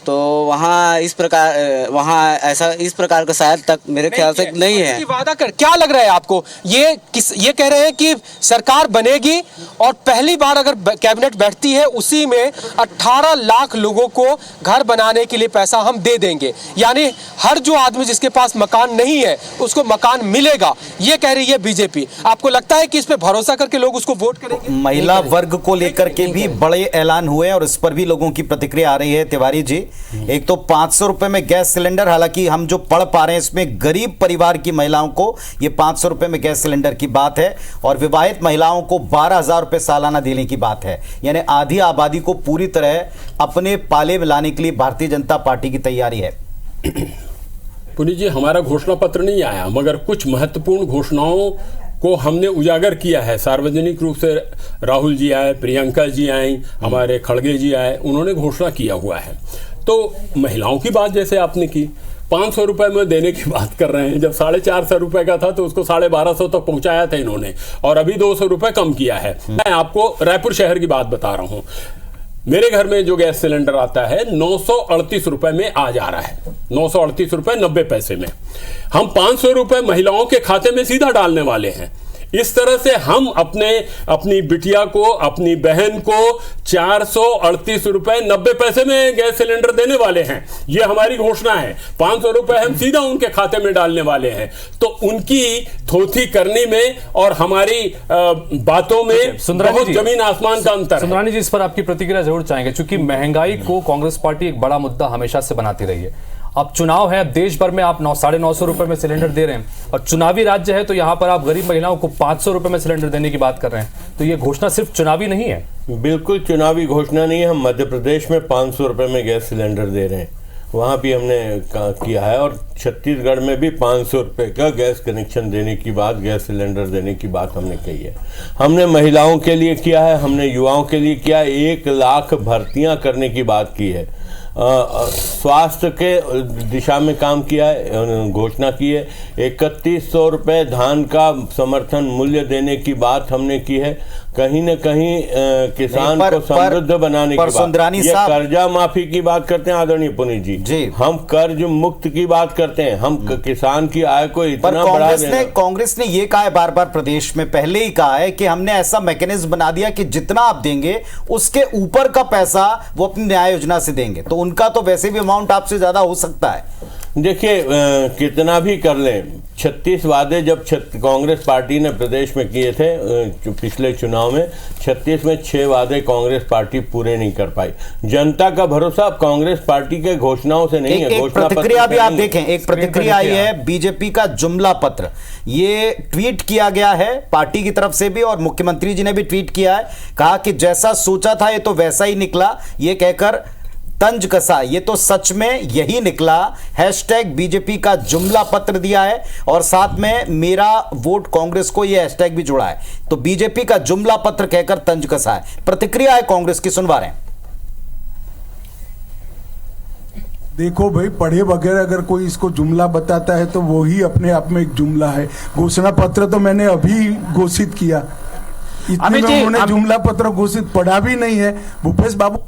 तो वहाँ इस प्रकार का शायद तक मेरे ख्याल से नहीं है। वादा कर, क्या लग रहा है आपको, ये कह रहे हैं कि सरकार बनेगी और पहली बार अगर कैबिनेट बैठती है उसी में 18 लाख लोगों को घर बनाने के लिए पैसा हम दे देंगे, यानी हर जो आदमी जिसके पास मकान नहीं है उसको मकान मिलेगा, ये कह रही है बीजेपी। आपको लगता है कि इस पे भरोसा करके लोग उसको वोट करेंगे? महिला वर्ग को लेकर के भी बड़े ऐलान हुए और इस पर भी लोगों की प्रतिक्रिया आ रही है। तिवारी जी, एक तो 500 रुपए में गैस सिलेंडर, हालांकि हम जो पढ़ पा रहे हैं इसमें गरीब परिवार की महिलाओं को ये 500 रुपए में गैस सिलेंडर की बात है, और विवाहित महिलाओं को 12,000 रुपए सालाना देने की बात है, यानी आधी आबादी को पूरी तरह अपने पाले में लाने के लिए भारतीय जनता पार्टी की तैयारी है। पुनीत जी, हमारा घोषणा पत्र नहीं आया, मगर कुछ महत्वपूर्ण घोषणाओं को हमने उजागर किया है सार्वजनिक रूप से। राहुल जी आए, प्रियंका जी आई, हमारे खड़गे जी आए, उन्होंने घोषणा किया हुआ है। तो महिलाओं की बात जैसे आपने की, 500 रुपए में देने की बात कर रहे हैं, जब 450 रुपए का था तो उसको 1250 तक पहुंचाया था इन्होंने, और अभी 200 रुपए कम किया है। मैं आपको रायपुर शहर की बात बता रहा हूं, मेरे घर में जो गैस सिलेंडर आता है 938 रुपए में आ जा रहा है, 938 रुपए 90 पैसे में। हम 500 रुपए महिलाओं के खाते में सीधा डालने वाले हैं। इस तरह से हम अपनी बिटिया को, अपनी बहन को 438 रुपए 90 पैसे में गैस सिलेंडर देने वाले हैं। ये हमारी घोषणा है। 500 रुपए हम सीधा उनके खाते में डालने वाले हैं। तो उनकी थोथी करने में और हमारी बातों में बहुत जमीन आसमान का अंतर है। सुंदरानी जी, इस पर आपकी प्रतिक्रिया जरूर चाहेंगे, क्योंकि महंगाई को कांग्रेस पार्टी एक बड़ा मुद्दा हमेशा से बनाती रही है। अब चुनाव है, अब देश भर में आप 950 रुपए में सिलेंडर दे रहे हैं, और चुनावी राज्य है तो यहाँ पर आप गरीब महिलाओं को 500 रुपए में सिलेंडर देने की बात कर रहे हैं। तो ये घोषणा सिर्फ चुनावी नहीं है? बिल्कुल चुनावी घोषणा नहीं है। हम मध्य प्रदेश में 500 रुपए में गैस सिलेंडर दे रहे हैं, वहाँ भी हमने किया है, और छत्तीसगढ़ में भी 500 रुपए का गैस कनेक्शन देने की बात, गैस सिलेंडर देने की बात हमने कही है। हमने महिलाओं के लिए किया है, हमने युवाओं के लिए किया है, 1 लाख भर्तियां करने की बात की है। स्वास्थ्य के दिशा में काम किया है, घोषणा की है। 3100 रुपये धान का समर्थन मूल्य देने की बात हमने की है। कहीं न कहीं किसान को समृद्ध बनाने की बात, ये कर्जा माफी की बात करते हैं आदरणीय पुनीत जी, हम कर्ज मुक्त की बात करते हैं, हम किसान की आय को इतना बढ़ा देना। कांग्रेस ने ये कहा है बार बार, प्रदेश में पहले ही कहा है कि हमने ऐसा मैकेनिज्म बना दिया कि जितना आप देंगे उसके ऊपर का पैसा वो अपनी न्याय योजना से देंगे, तो उनका तो वैसे भी अमाउंट आपसे ज्यादा हो सकता है। देखिए कितना भी कर लें, 36 वादे जब कांग्रेस पार्टी ने प्रदेश में किए थे पिछले चुनाव में, 36 में 6 वादे कांग्रेस पार्टी पूरे नहीं कर पाई। जनता का भरोसा अब कांग्रेस पार्टी के घोषणाओं से नहीं है। घोषणा प्रतिक्रिया भी आप देखें, एक प्रतिक्रिया आई है बीजेपी का जुमला पत्र, ये ट्वीट किया गया है पार्टी की तरफ से भी और मुख्यमंत्री जी ने भी ट्वीट किया है, कहा कि जैसा सोचा था ये तो वैसा ही निकला, ये कहकर तंज कसा, ये तो सच में यही निकला। हैशटैग बीजेपी का जुमला पत्र दिया है और साथ में मेरा वोट कांग्रेस को ये हैशटैग भी जोड़ा है, तो बीजेपी का जुमला पत्र कहकर तंज कसा है। प्रतिक्रिया है कांग्रेस की, सुनवा रहे हैं। देखो भाई, पढ़े बगैर अगर कोई इसको जुमला बताता है तो वो ही अपने आप में एक जुमला है। घोषणा पत्र तो मैंने अभी घोषित किया, इतने में उन्होंने जुमला पत्र घोषित पढ़ा भी नहीं है। भूपेश बाबू,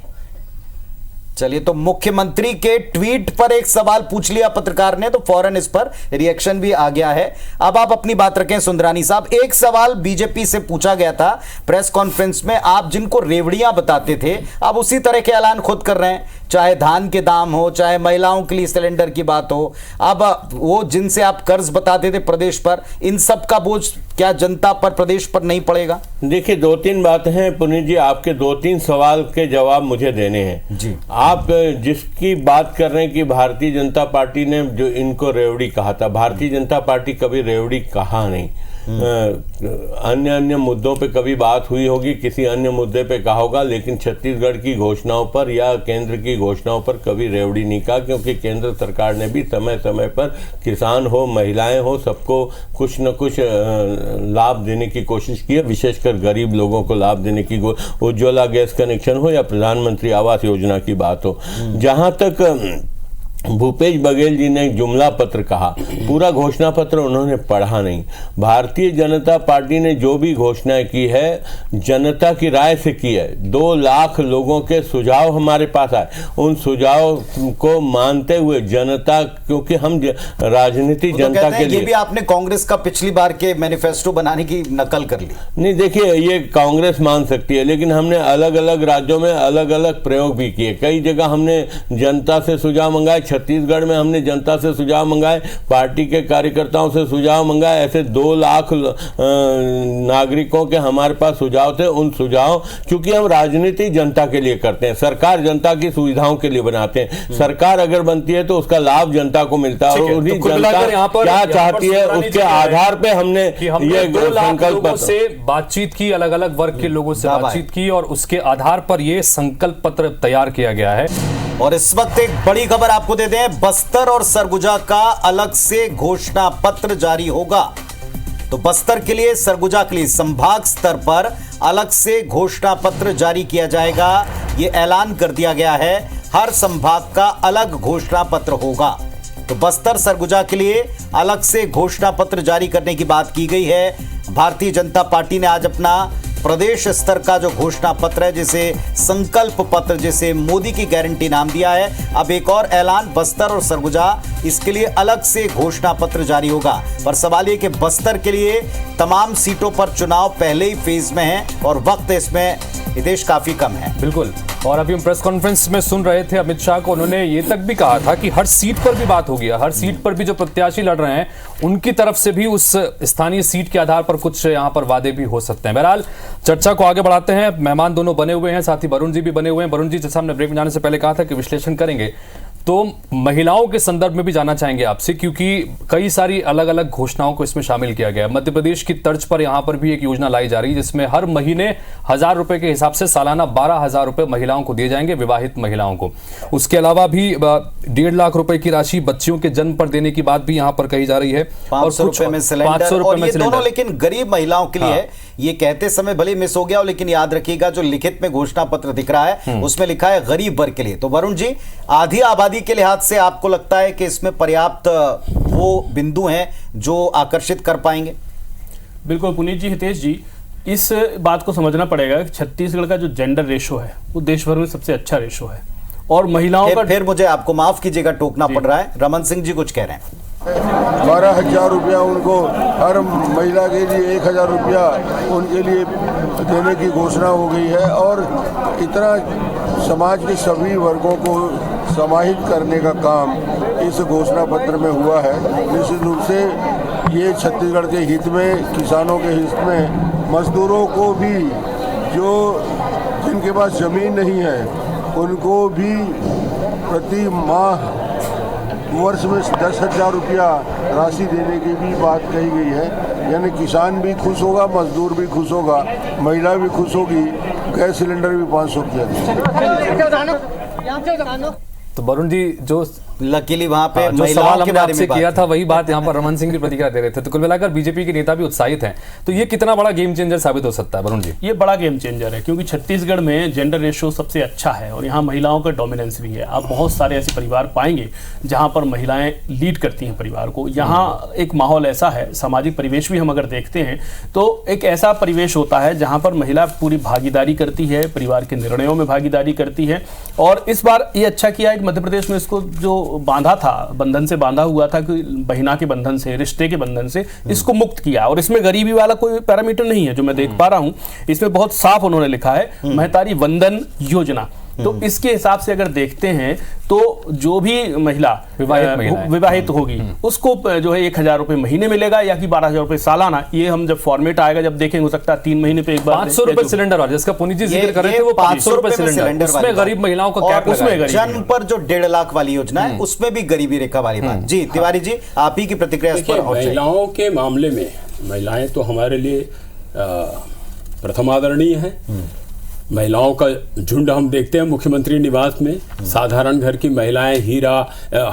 चलिए, तो मुख्यमंत्री के ट्वीट पर एक सवाल पूछ लिया पत्रकार ने, तो फौरन इस पर रिएक्शन भी आ गया है। अब आप अपनी बात रखें सुंदरानी साहब। एक सवाल बीजेपी से पूछा गया था प्रेस कॉन्फ्रेंस में, आप जिनको रेवड़ियां बताते थे अब उसी तरह के ऐलान खुद कर रहे हैं, चाहे धान के दाम हो, चाहे महिलाओं के लिए सिलेंडर की बात हो। अब वो जिनसे आप कर्ज बताते थे प्रदेश पर, इन सब का बोझ क्या जनता पर, प्रदेश पर नहीं पड़ेगा? देखिए, 2-3 बातें हैं पुनीत जी, आपके 2-3 सवाल के जवाब मुझे देने हैं जी। आप जिसकी बात कर रहे हैं कि भारतीय जनता पार्टी ने जो इनको रेवड़ी कहा था, भारतीय जनता पार्टी कभी रेवड़ी कहा नहीं। अन्य मुद्दों पे कभी बात हुई होगी, किसी अन्य मुद्दे पे कहा होगा, लेकिन छत्तीसगढ़ की घोषणाओं पर या केंद्र की घोषणाओं पर कभी रेवड़ी नहीं कहा, क्योंकि केंद्र सरकार ने भी समय समय पर किसान हो, महिलाएं हो, सबको कुछ न कुछ लाभ देने की कोशिश की है, विशेषकर गरीब लोगों को लाभ देने की। उज्ज्वला गैस कनेक्शन हो या प्रधानमंत्री आवास योजना की बात हो। जहां तक भूपेश बघेल जी ने जुमला पत्र कहा, पूरा घोषणा पत्र उन्होंने पढ़ा नहीं। भारतीय जनता पार्टी ने जो भी घोषणाएं की है जनता की राय से की है। 2 लाख लोगों के सुझाव हमारे पास आए, उन सुझाव को मानते हुए जनता, क्योंकि हम राजनीति जनता के लिए, ये भी आपने कांग्रेस का पिछली बार के मैनिफेस्टो बनाने की नकल कर ली। नहीं, देखिए, ये कांग्रेस मान सकती है, लेकिन हमने अलग अलग राज्यों में अलग अलग प्रयोग भी किए। कई जगह हमने जनता से सुझाव मंगाए, छत्तीसगढ़ में हमने जनता से सुझाव मंगाए, पार्टी के कार्यकर्ताओं से सुझाव मंगाए। ऐसे 2 लाख नागरिकों के हमारे पास सुझाव थे। उन सुझाव, क्योंकि हम राजनीति जनता के लिए करते हैं, सरकार जनता की सुविधाओं के लिए बनाते हैं। सरकार अगर बनती है तो उसका लाभ जनता को मिलता है, और जनता क्या चाहती है उसके आधार पर हमने ये संकल्प से बातचीत की, अलग अलग वर्ग के लोगों से बातचीत की और उसके आधार पर यह संकल्प पत्र तैयार किया गया है। और इस वक्त एक बड़ी खबर आपको दे दें, बस्तर और सरगुजा का अलग से घोषणा पत्र जारी होगा। तो बस्तर के लिए, सरगुजा के लिए संभाग स्तर पर अलग से घोषणा पत्र जारी किया जाएगा। यह ऐलान कर दिया गया है, हर संभाग का अलग घोषणा पत्र होगा। तो बस्तर सरगुजा के लिए अलग से घोषणा पत्र जारी करने की बात की गई है। भारतीय जनता पार्टी ने आज अपना प्रदेश स्तर का जो घोषणा पत्र है, जिसे संकल्प पत्र, जिसे मोदी की गारंटी नाम दिया है, अब एक और ऐलान, बस्तर और सरगुजा, इसके लिए अलग से घोषणा पत्र जारी होगा। पर सवाल ये कि बस्तर के लिए तमाम सीटों पर चुनाव पहले ही फेज में है और वक्त इसमें हितेश काफी कम है। बिल्कुल, और अभी हम प्रेस कॉन्फ्रेंस में सुन रहे थे अमित शाह को, उन्होंने ये तक भी कहा था कि हर सीट पर भी बात होगी, हर सीट पर भी जो प्रत्याशी लड़ रहे हैं उनकी तरफ से भी उस स्थानीय सीट के आधार पर कुछ यहाँ पर वादे भी हो सकते हैं। बहरहाल चर्चा को आगे बढ़ाते हैं। मेहमान दोनों बने हुए हैं, साथ ही वरुण जी भी बने हुए हैं। वरुण जी, जैसा हमने ब्रेक में जाने से पहले कहा था कि विश्लेषण करेंगे, तो महिलाओं के संदर्भ में भी जानना चाहेंगे आपसे, क्योंकि कई सारी अलग अलग घोषणाओं को इसमें शामिल किया गया है। मध्य प्रदेश की तर्ज पर यहाँ पर भी एक योजना लाई जा रही है, जिसमें हर महीने 1000 रुपए के हिसाब से सालाना 12,000 रुपए महिलाओं को दिए जाएंगे, विवाहित महिलाओं को। उसके अलावा भी 1.5 लाख रुपए की राशि बच्चियों के जन्म पर देने की बात भी यहाँ पर कही जा रही है। 500 रुपए में सिलेंडर, और ये दोनों लेकिन गरीब महिलाओं के लिए है। ये कहते समय भले मिस हो गया हो, लेकिन याद रखिएगा जो लिखित में घोषणा पत्र दिख रहा है उसमें लिखा है गरीब वर्ग के लिए। तो वरुण जी, आधी आबादी के लिहाज से आपको लगता है कि इसमें पर्याप्त वो बिंदु हैं जो आकर्षित कर पाएंगे? बिल्कुल पुनीत जी, हितेश जी, इस बात को समझना पड़ेगा कि छत्तीसगढ़ का जो जेंडर रेशो है वो देश भर में सबसे अच्छा रेशो है, और महिलाओं का फिर मुझे आपको माफ कीजिएगा टोकना पड़ रहा है, रमन सिंह जी कुछ कह रहे हैं। 12,000 रुपया उनको हर महिला के लिए 1,000 रुपया उनके लिए देने की घोषणा हो गई है, और इतना समाज के सभी वर्गों को समाहित करने का काम इस घोषणा पत्र में हुआ है। निश्चित रूप से ये छत्तीसगढ़ के हित में, किसानों के हित में, मजदूरों को भी जो जिनके पास ज़मीन नहीं है उनको भी प्रति माह वर्ष में 10,000 रुपया राशि देने की भी बात कही गई है। यानी किसान भी खुश होगा, मजदूर भी खुश होगा, महिला भी खुश होगी, गैस सिलेंडर भी 500 रुपया देगा। तो वरुण जी, जो लकीली वहां पे जो सवाल हमने आपसे किया था वही बात यहाँ पर रमन सिंह की प्रतिक्रिया दे रहे थे। तो कुल मिलाकर बीजेपी के नेता भी उत्साहित हैं, तो ये कितना बड़ा गेम चेंजर साबित हो सकता है वरुण जी? ये बड़ा गेम चेंजर है, क्योंकि छत्तीसगढ़ में जेंडर रेशियो सबसे अच्छा है और यहाँ महिलाओं का डोमिनेंस भी है। आप बहुत सारे ऐसे परिवार पाएंगे जहाँ पर महिलाएं लीड करती हैं परिवार को। यहाँ एक माहौल ऐसा है, सामाजिक परिवेश भी हम अगर देखते हैं तो एक ऐसा परिवेश होता है जहाँ पर महिला पूरी भागीदारी करती है, परिवार के निर्णयों में भागीदारी करती है। और इस बार ये अच्छा किया है कि मध्य प्रदेश में इसको जो बांधा था, बंधन से बांधा हुआ था कि बहिना के बंधन से, रिश्ते के बंधन से, इसको मुक्त किया। और इसमें गरीबी वाला कोई पैरामीटर नहीं है जो मैं देख पा रहा हूं, इसमें बहुत साफ उन्होंने लिखा है महतारी वंदन योजना। तो इसके हिसाब से अगर देखते हैं तो जो भी महिला विवाहित होगी उसको जो है 1,000 रुपए महीने मिलेगा या कि 12,000 रुपए सालाना। ये हम जब फॉर्मेट आएगा, जब देखेंगे, हो सकता है 3 महीने पे एक बार 500 रुपए सिलेंडर वाला, जिसका पुनीत जी जिक्र कर रहे थे, वो 500 रुपए सिलेंडर, उसमें गरीब महिलाओं का कैप लगा है। जन्म पर जो 1.5 लाख वाली योजना है उसमें भी गरीबी रेखा वाली बात। जी तिवारी जी, आप ही की प्रतिक्रिया इस पर। महिलाओं के मामले में महिलाएं तो हमारे लिए प्रथम आदरणीय है। महिलाओं का झुंड हम देखते हैं मुख्यमंत्री निवास में। साधारण घर की महिलाएं हीरा,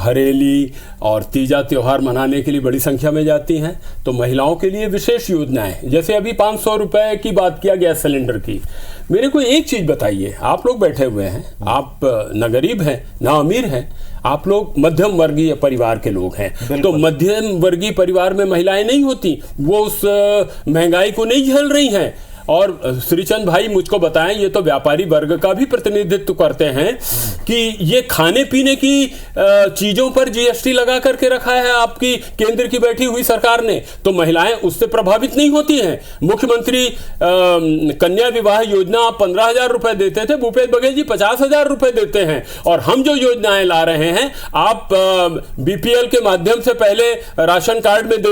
हरेली और तीजा त्योहार मनाने के लिए बड़ी संख्या में जाती हैं। तो महिलाओं के लिए विशेष योजनाएं, जैसे अभी 500 रुपए की बात किया गैस सिलेंडर की। मेरे को एक चीज बताइए, आप लोग बैठे हुए हैं, आप न गरीब हैं न अमीर हैं, आप लोग मध्यम वर्गीय परिवार के लोग हैं। तो मध्यम वर्गीय परिवार में महिलाएं नहीं होती, वो उस महंगाई को नहीं झेल रही हैं। और श्रीचंद भाई मुझको बताएं, ये तो व्यापारी वर्ग का भी प्रतिनिधित्व करते हैं कि ये खाने पीने की चीजों पर जीएसटी लगा करके रखा है आपकी केंद्र की बैठी हुई सरकार ने, तो महिलाएं उससे प्रभावित नहीं होती हैं। मुख्यमंत्री कन्या विवाह योजना 15,000 रुपए देते थे, भूपेश बघेल जी 50,000 रुपए देते हैं। और हम जो योजनाएं ला रहे हैं, आप बीपीएल के माध्यम से पहले राशन कार्ड में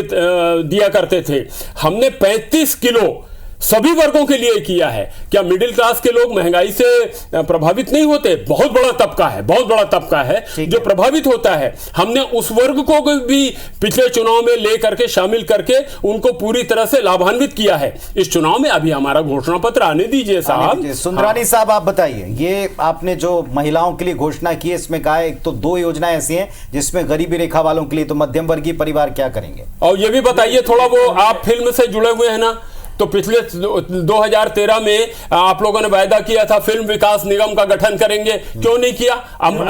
दिया करते थे, हमने 35 किलो सभी वर्गों के लिए किया है। क्या मिडिल क्लास के लोग महंगाई से प्रभावित नहीं होते? बहुत बड़ा तबका है, बहुत बड़ा तबका है जो प्रभावित होता है। हमने उस वर्ग को भी पिछले चुनाव में ले करके शामिल करके उनको पूरी तरह से लाभान्वित किया है। इस चुनाव में अभी हमारा घोषणा पत्र आने दीजिए साहब। सुंदरानी साहब, आप बताइए, ये आपने जो महिलाओं के लिए घोषणा की है, इसमें कहा है एक तो 2 योजनाएं ऐसी हैं जिसमें गरीबी रेखा वालों के लिए, तो मध्यम वर्गीय परिवार क्या करेंगे? और ये भी बताइए थोड़ा, वो आप फिल्म से जुड़े हुए हैं ना, तो पिछले 2013 में आप लोगों ने वायदा किया था फिल्म विकास निगम का गठन करेंगे, क्यों नहीं किया?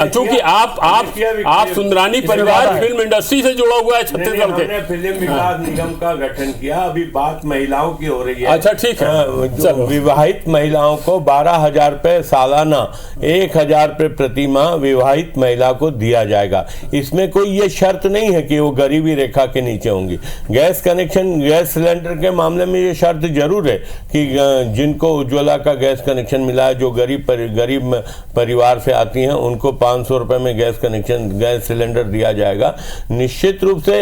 चूंकि आप सुंदरानी परिवार फिल्म इंडस्ट्री से जुड़ा हुआ है छत्तीसगढ़ के। फिल्म विकास निगम का गठन किया, अभी बात महिलाओं की हो रही है। अच्छा ठीक है। विवाहित महिलाओं को 12,000 रुपए सालाना, 1,000 रुपए प्रति माह विवाहित महिला को दिया जाएगा। इसमें कोई ये शर्त नहीं है कि वो गरीबी रेखा के नीचे होंगी। गैस कनेक्शन, गैस सिलेंडर के मामले में ये शर्त जरूर है कि जिनको उज्ज्वला का गैस कनेक्शन मिला है, जो गरीब परिवार से आती हैं, उनको 500 रुपए में गैस कनेक्शन, गैस सिलेंडर दिया जाएगा। निश्चित रूप से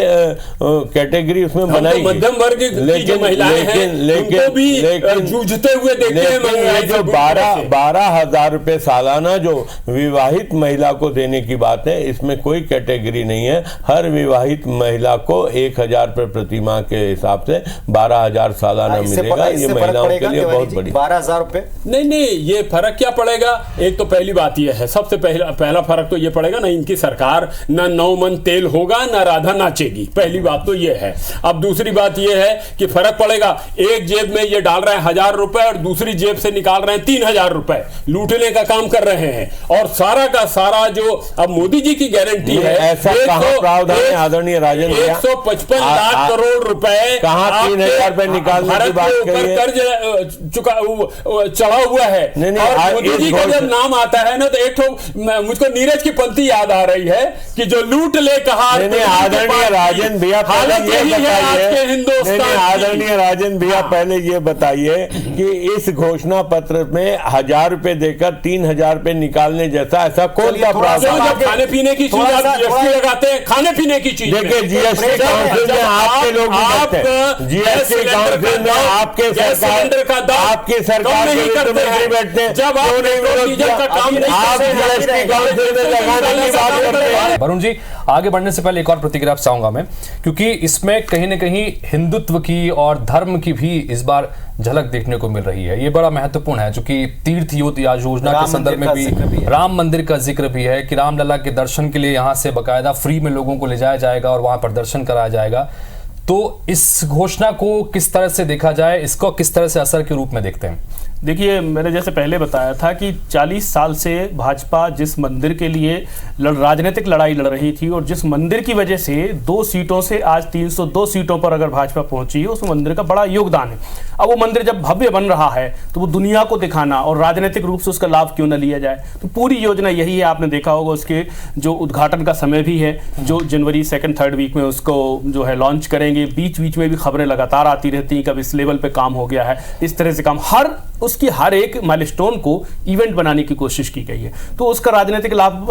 कैटेगरी उसमें बनाई। मध्यम वर्ग की जो महिलाएं हैं उनको भी जूझते हुए देखते हैं। जो 12,000 रुपए सालाना जो विवाहित महिला को देने की बात है, इसमें कोई कैटेगरी नहीं है। हर विवाहित महिला को 1,000 रुपए प्रति माह के हिसाब से 12,000 सालाना मिलेगा। ये महिलाओं के लिए बहुत बड़ी 12,000 रुपए। नहीं, ये फर्क क्या पड़ेगा? एक तो पहली बात ये है, सबसे पहला फर्क तो ये पड़ेगा ना, इनकी सरकार ना 9 मन तेल होगा ना राधा नाचेगी, पहली बात तो ये है। अब दूसरी बात ये है कि फर्क पड़ेगा, एक जेब में ये डाल रहे हैं 1,000 रुपए और दूसरी जेब से निकाल रहे हैं 3,000 रुपए, लूटने का काम कर रहे हैं। और सारा का सारा जो अब मोदी जी की गारंटी है, ऐसा कहां प्रावधान है आदरणीय राजन भैया? 155 लाख करोड़ रुपए कहां 3,000 रुपए निकालने की बात कही है? कर्ज चढ़ा हुआ है। और मोदी जी का जब नाम आता है ना तो एक तो मुझको नीरज की पंक्ति याद आ रही है कि जो लूट ले कहा। आदरणीय राजन भैया पहले ये बताइए, आदरणीय राजन भैया पहले ये बताइए कि इस घोषणा पत्र में 1,000 रुपए देकर 3,000 रुपए निकालने जैसा ऐसा कौन सा प्रावधान? जब खाने पीने की चीज आप जीएसटी लगाते हैं, खाने पीने की चीज देखिए जीएसटी काउंसिल में आपके लोग जीएसटी काउंसिल में आपके सरकार का आपकी सरकार नहीं करते बैठते हैं। जब आप डीजल का काम जीएसटी काउंसिल में लगाने की बात करते हैं। वरुण जी, आगे बढ़ने से पहले एक और प्रतिक्रिया चाहूंगा मैं, क्योंकि इसमें कहीं ना कहीं हिंदुत्व की और धर्म की भी इस बार झलक देखने को मिल रही है। ये बड़ा महत्वपूर्ण है, क्योंकि तीर्थ योजना के संदर्भ में भी राम मंदिर का जिक्र भी है कि रामलला के दर्शन के लिए यहाँ से बकायदा फ्री में लोगों को ले जाया जाएगा और वहां पर दर्शन कराया जाएगा। तो इस घोषणा को किस तरह से देखा जाए, इसको किस तरह से असर के रूप में देखते हैं? देखिए, मैंने जैसे पहले बताया था कि 40 साल से भाजपा जिस मंदिर के लिए राजनीतिक लड़ाई लड़ रही थी और जिस मंदिर की वजह से 2 सीटों से आज 302 सीटों पर अगर भाजपा पहुंची है, उस मंदिर का बड़ा योगदान है। अब वो मंदिर जब भव्य बन रहा है तो वो दुनिया को दिखाना और राजनीतिक रूप से उसका लाभ क्यों न लिया जाए, तो पूरी योजना यही है। आपने देखा होगा उसके जो उद्घाटन का समय भी है, जो जनवरी 2nd 3rd वीक में उसको जो है लॉन्च करेंगे। बीच बीच में भी खबरें लगातार आती रहती हैं, कब इस लेवल पे काम हो गया है, इस तरह से काम उसकी हर एक माइलस्टोन को इवेंट बनाने की कोशिश की गई है। तो उसका राजनीतिक लाभ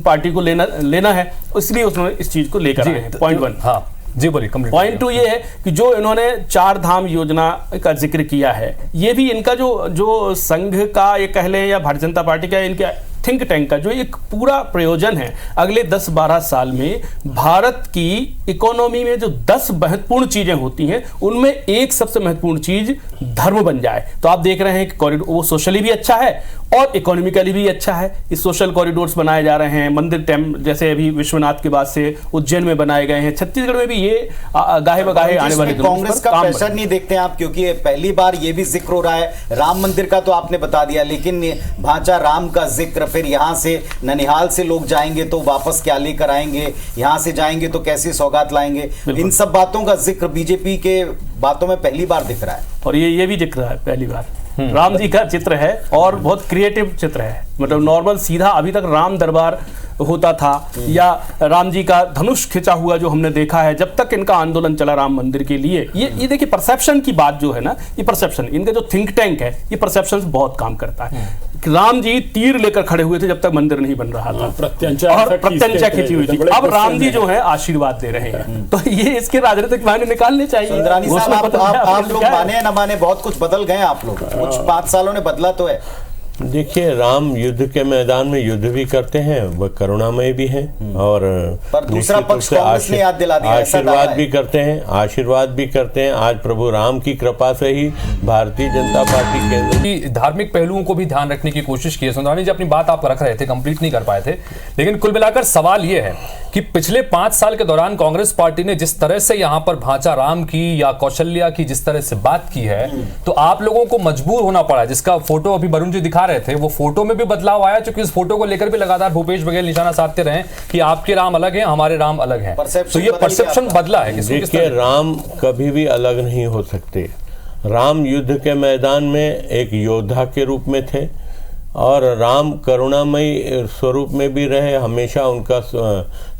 पार्टी को लेना है, इसलिए उसने इस चीज को लेकर आए हैं। पॉइंट 1। हाँ जी, बोलिए। पॉइंट 2 ये है कि जो इन्होंने 4 धाम योजना का जिक्र किया है, ये भी इनका जो संघ का ये कह लें या भारतीय जनता पार्टी का इनका थिंक टैंक का जो एक पूरा प्रयोजन है, अगले 10-12 साल में भारत की इकोनॉमी में जो 10 महत्वपूर्ण चीजें होती हैं, उनमें एक सबसे महत्वपूर्ण चीज धर्म बन जाए। तो आप देख रहे हैं कि कॉरिडोर वो सोशली भी अच्छा है और इकोनॉमिकली भी अच्छा है। इस सोशल कॉरिडोर्स बनाए जा रहे हैं, मंदिर जैसे अभी विश्वनाथ के बाद से उज्जैन में बनाए गए हैं, छत्तीसगढ़ में भी ये गाहे बगाहे आने वाले कांग्रेस का प्रेशर नहीं देखते आप, क्योंकि पहली बार ये भी जिक्र हो रहा है। राम मंदिर का तो आपने बता दिया, लेकिन भांचा राम का जिक्र, फिर यहाँ से ननिहाल से लोग जाएंगे तो वापस क्या लेकर आएंगे, यहाँ से जाएंगे तो कैसी सौगात लाएंगे, इन सब बातों का जिक्र बीजेपी के बातों में पहली बार दिख रहा है। और ये भी दिख रहा है पहली बार। राम जी का चित्र है और बहुत क्रिएटिव चित्र है। मतलब नॉर्मल सीधा अभी तक राम दरबार होता था या राम जी का धनुष खिंचा हुआ जो हमने देखा है, जब तक इनका आंदोलन चला राम मंदिर के लिए। ये देखिए परसेप्शन की बात जो है ना, ये परसेप्शन, इनका जो थिंक टैंक है, ये परसेप्शन बहुत काम करता है। राम जी तीर लेकर खड़े हुए थे जब तक मंदिर नहीं बन रहा था, प्रत्यंचा खिंची हुई थी। अब राम जी जो है आशीर्वाद दे रहे हैं, तो ये इसके राजनीतिक मायने निकालने चाहिए। आप लोग माने या न माने, बहुत कुछ बदल गए आप लोग, कुछ 5 सालों ने बदला तो है। देखिए, राम युद्ध के मैदान में युद्ध भी करते हैं, वह करुणामय भी हैं और दूसरा पक्ष कांग्रेस ने याद दिला दिया, आशीर्वाद भी करते हैं, आशीर्वाद भी करते हैं। आज प्रभु राम की कृपा से ही भारतीय जनता पार्टी केंद्र धार्मिक पहलुओं को भी ध्यान रखने की कोशिश की है। सुंदरानी जी, अपनी बात आप रख रहे थे, कंप्लीट नहीं कर पाए थे, लेकिन कुल मिलाकर सवाल यह है कि पिछले 5 साल के दौरान कांग्रेस पार्टी ने जिस तरह से यहां पर भांचा राम की या कौशल्या की जिस तरह से बात की है, तो आप लोगों को मजबूर होना पड़ा, जिसका फोटो अभी वरुण जी दिखा रहे थे, वो फोटो में भी बदलाव आया, क्योंकि इस फोटो को लेकर भी लगातार भूपेश बघेल निशाना साधते रहे कि आपके राम अलग हैं, हमारे राम अलग हैं। तो ये परसेप्शन बदला है। देखिए, राम कभी भी अलग नहीं हो सकते। राम युद्ध के मैदान में एक योद्धा के रूप में थे और राम करुणामयी स्वरूप में भी रहे। हमेशा उनका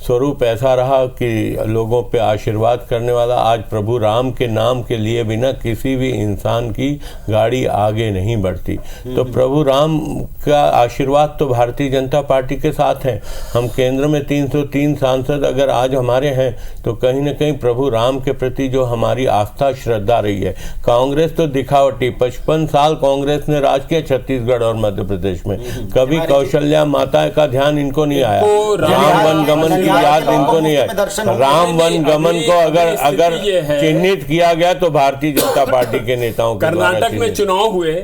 स्वरूप ऐसा रहा कि लोगों पे आशीर्वाद करने वाला। आज प्रभु राम के नाम के लिए बिना किसी भी इंसान की गाड़ी आगे नहीं बढ़ती। तो प्रभु राम का आशीर्वाद तो भारतीय जनता पार्टी के साथ है। हम केंद्र में 303 सांसद अगर आज हमारे हैं तो कहीं ना कहीं प्रभु राम के प्रति जो हमारी आस्था श्रद्धा रही है। कांग्रेस तो दिखावटी, 55 साल कांग्रेस ने राज किया छत्तीसगढ़ और मध्य प्रदेश में, कभी कौशल्या माता का ध्यान इनको नहीं आया। राम वनगमन यहाँ याद के इनको नहीं में दर्शन है। होंगे। राम वन गमन को अगर अभी अगर स्थिति ये है- चिन्हित किया गया तो भारतीय जनता पार्टी के नेताओं के द्वारा कर्नाटक में चिन्हित। चुनाव हुए,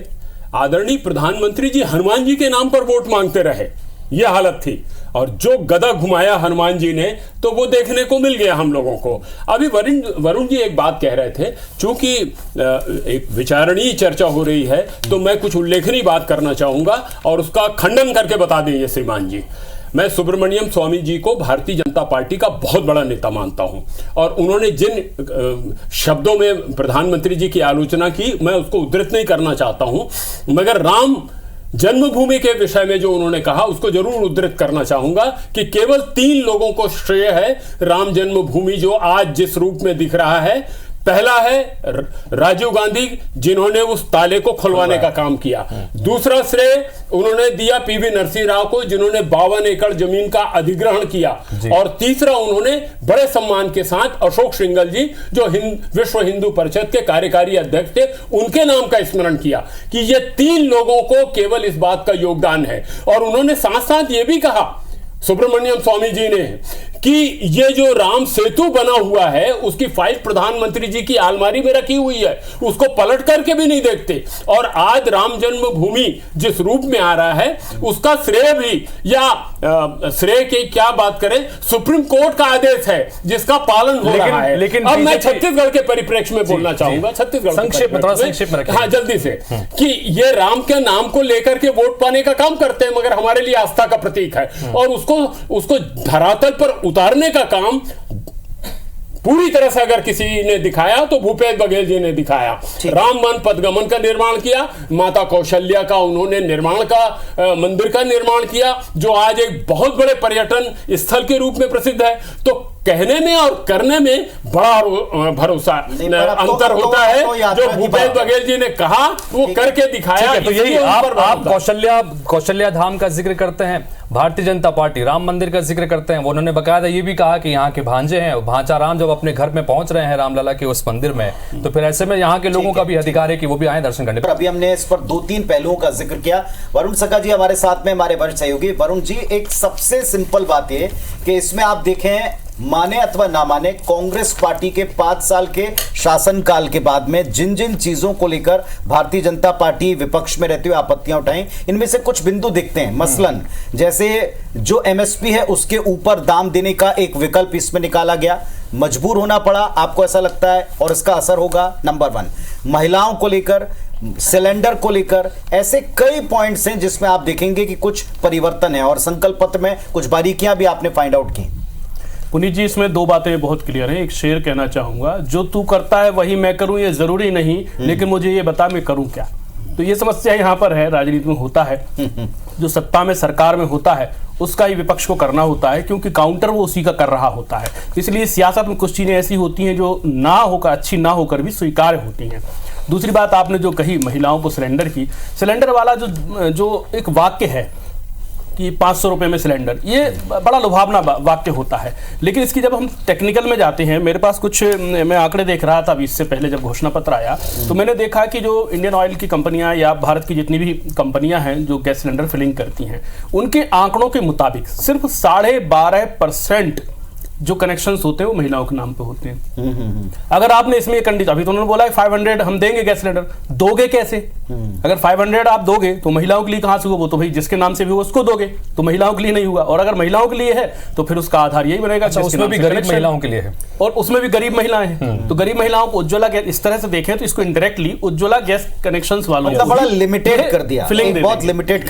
आदरणीय प्रधानमंत्री जी हनुमान जी के नाम पर वोट मांगते रहे, यह हालत थी। और जो गदा घुमाया हनुमान जी ने तो वो देखने को मिल गया हम लोगों को। अभी वरुण जी एक बात कह रहे थे, चूंकि एक विचारणीय चर्चा हो रही है तो मैं कुछ उल्लेखनीय बात करना चाहूंगा और उसका खंडन करके बता देंगे श्रीमान जी। मैं सुब्रमण्यम स्वामी जी को भारतीय जनता पार्टी का बहुत बड़ा नेता मानता हूं और उन्होंने जिन शब्दों में प्रधानमंत्री जी की आलोचना की मैं उसको उद्धृत नहीं करना चाहता हूं, मगर राम जन्मभूमि के विषय में जो उन्होंने कहा उसको जरूर उद्धृत करना चाहूंगा कि केवल 3 लोगों को श्रेय है राम जन्मभूमि जो आज जिस रूप में दिख रहा है। पहला है राजीव गांधी जिन्होंने उस ताले को खुलवाने का काम किया। दूसरा श्रेय उन्होंने दिया पीवी नरसिंह राव को जिन्होंने 52 एकड़ जमीन का अधिग्रहण किया। और तीसरा उन्होंने बड़े सम्मान के साथ अशोक सिंघल जी जो विश्व हिंदू परिषद के कार्यकारी अध्यक्ष थे उनके नाम का स्मरण किया कि ये 3 लोगों को केवल इस बात का योगदान है। और उन्होंने साथ साथ ये भी कहा सुब्रमण्यम स्वामी जी ने कि ये जो राम सेतु बना हुआ है उसकी फाइल प्रधानमंत्री जी की अलमारी में रखी हुई है, उसको पलट करके भी नहीं देखते। और आज राम जन्मभूमि जिस रूप में आ रहा है उसका श्रेय भी या श्रेय की क्या बात करें, सुप्रीम कोर्ट का आदेश है जिसका पालन हो रहा है। लेकिन अब मैं छत्तीसगढ़ के परिप्रेक्ष्य में बोलना चाहूंगा, छत्तीसगढ़ संक्षेप में, थोड़ा संक्षेप में रखें। हाँ जल्दी से, कि ये राम के नाम को लेकर के वोट पाने का काम करते हैं मगर हमारे लिए आस्था का प्रतीक है और उसको धरातल पर उतारने का काम पूरी तरह से अगर किसी ने दिखाया तो भूपेश बघेल जी ने दिखाया। राम वन पदगमन का निर्माण किया, माता कौशल्या का उन्होंने निर्माण का मंदिर का निर्माण किया जो आज एक बहुत बड़े पर्यटन स्थल के रूप में प्रसिद्ध है। तो कहने में और करने में बड़ा भरोसा अंतर होता है। जो भूपेश बघेल जी ने कहा वो करके दिखाया। तो यही आप कौशल्या धाम का जिक्र करते हैं, भारतीय जनता पार्टी राम मंदिर का जिक्र करते हैं। उन्होंने बकायदा ये भी कहा कि यहाँ के भांजे हैं, भांचा राम जब अपने घर में पहुंच रहे हैं रामलला के उस मंदिर में तो फिर ऐसे में यहाँ के लोगों का भी अधिकार है कि वो भी आए दर्शन करने। अभी हमने इस पर 2-3 पहलुओं का जिक्र किया। वरुण सका जी हमारे साथ में, हमारे वरिष्ठ सहयोगी। वरुण जी, एक सबसे सिंपल बात है कि इसमें आप देखें माने अथवा ना माने कांग्रेस पार्टी के 5 साल के शासनकाल के बाद में जिन जिन चीजों को लेकर भारतीय जनता पार्टी विपक्ष में रहते हुए आपत्तियां उठाई, इनमें से कुछ बिंदु दिखते हैं। मसलन जैसे जो एमएसपी है उसके ऊपर दाम देने का एक विकल्प इसमें निकाला गया, मजबूर होना पड़ा, आपको ऐसा लगता है? और इसका असर होगा नंबर 1 महिलाओं को लेकर, सिलेंडर को लेकर, ऐसे कई पॉइंट्स हैं जिसमें आप देखेंगे कि कुछ परिवर्तन है और संकल्प पत्र में कुछ बारीकियां भी आपने फाइंड आउट की। पुनीत जी, इसमें 2 बातें बहुत क्लियर हैं। एक शेर कहना चाहूंगा, जो तू करता है वही मैं करूं ये जरूरी नहीं, लेकिन मुझे ये बता मैं करूं क्या। तो ये समस्या यहाँ पर है, राजनीति में होता है, जो सत्ता में सरकार में होता है उसका ही विपक्ष को करना होता है क्योंकि काउंटर वो उसी का कर रहा होता है। इसलिए सियासत में कुछ चीजें ऐसी होती हैं जो ना होकर, अच्छी ना होकर भी स्वीकार्य होती हैं। दूसरी बात आपने जो कही महिलाओं को सिलेंडर की, सिलेंडर वाला जो एक वाक्य है कि 500 रुपए में सिलेंडर, ये बड़ा लुभावना वाक्य होता है। लेकिन इसकी जब हम टेक्निकल में जाते हैं, मेरे पास कुछ मैं आंकड़े देख रहा था अभी इससे पहले जब घोषणा पत्र आया, तो मैंने देखा कि जो इंडियन ऑयल की कंपनियां या भारत की जितनी भी कंपनियां हैं जो गैस सिलेंडर फिलिंग करती हैं, उनके आंकड़ों के मुताबिक सिर्फ 12.5% जो कनेक्शंस होते हैं वो महिलाओं के नाम पे होते हैं। अगर आपने इसमें कंडीशन, अभी तो उन्होंने बोला है 500 हम देंगे गैस सिलेंडर, दोगे कैसे? अगर 500 आप दोगे तो महिलाओं के लिए कहां से होगा? वो तो भाई जिसके नाम से भी उसको दोगे, तो महिलाओं के लिए नहीं हुआ। और अगर महिलाओं के लिए है तो फिर उसका आधार यही बनेगा। उसमें भी गरीब महिलाओं के लिए है और उसमें भी गरीब महिलाएं हैं, तो गरीब महिलाओं को उज्ज्वला गैस, इस तरह से देखें तो इसको इनडायरेक्टली उज्ज्वला गैस कनेक्शन वालों को बड़ा लिमिटेड कर दिया, बहुत लिमिटेड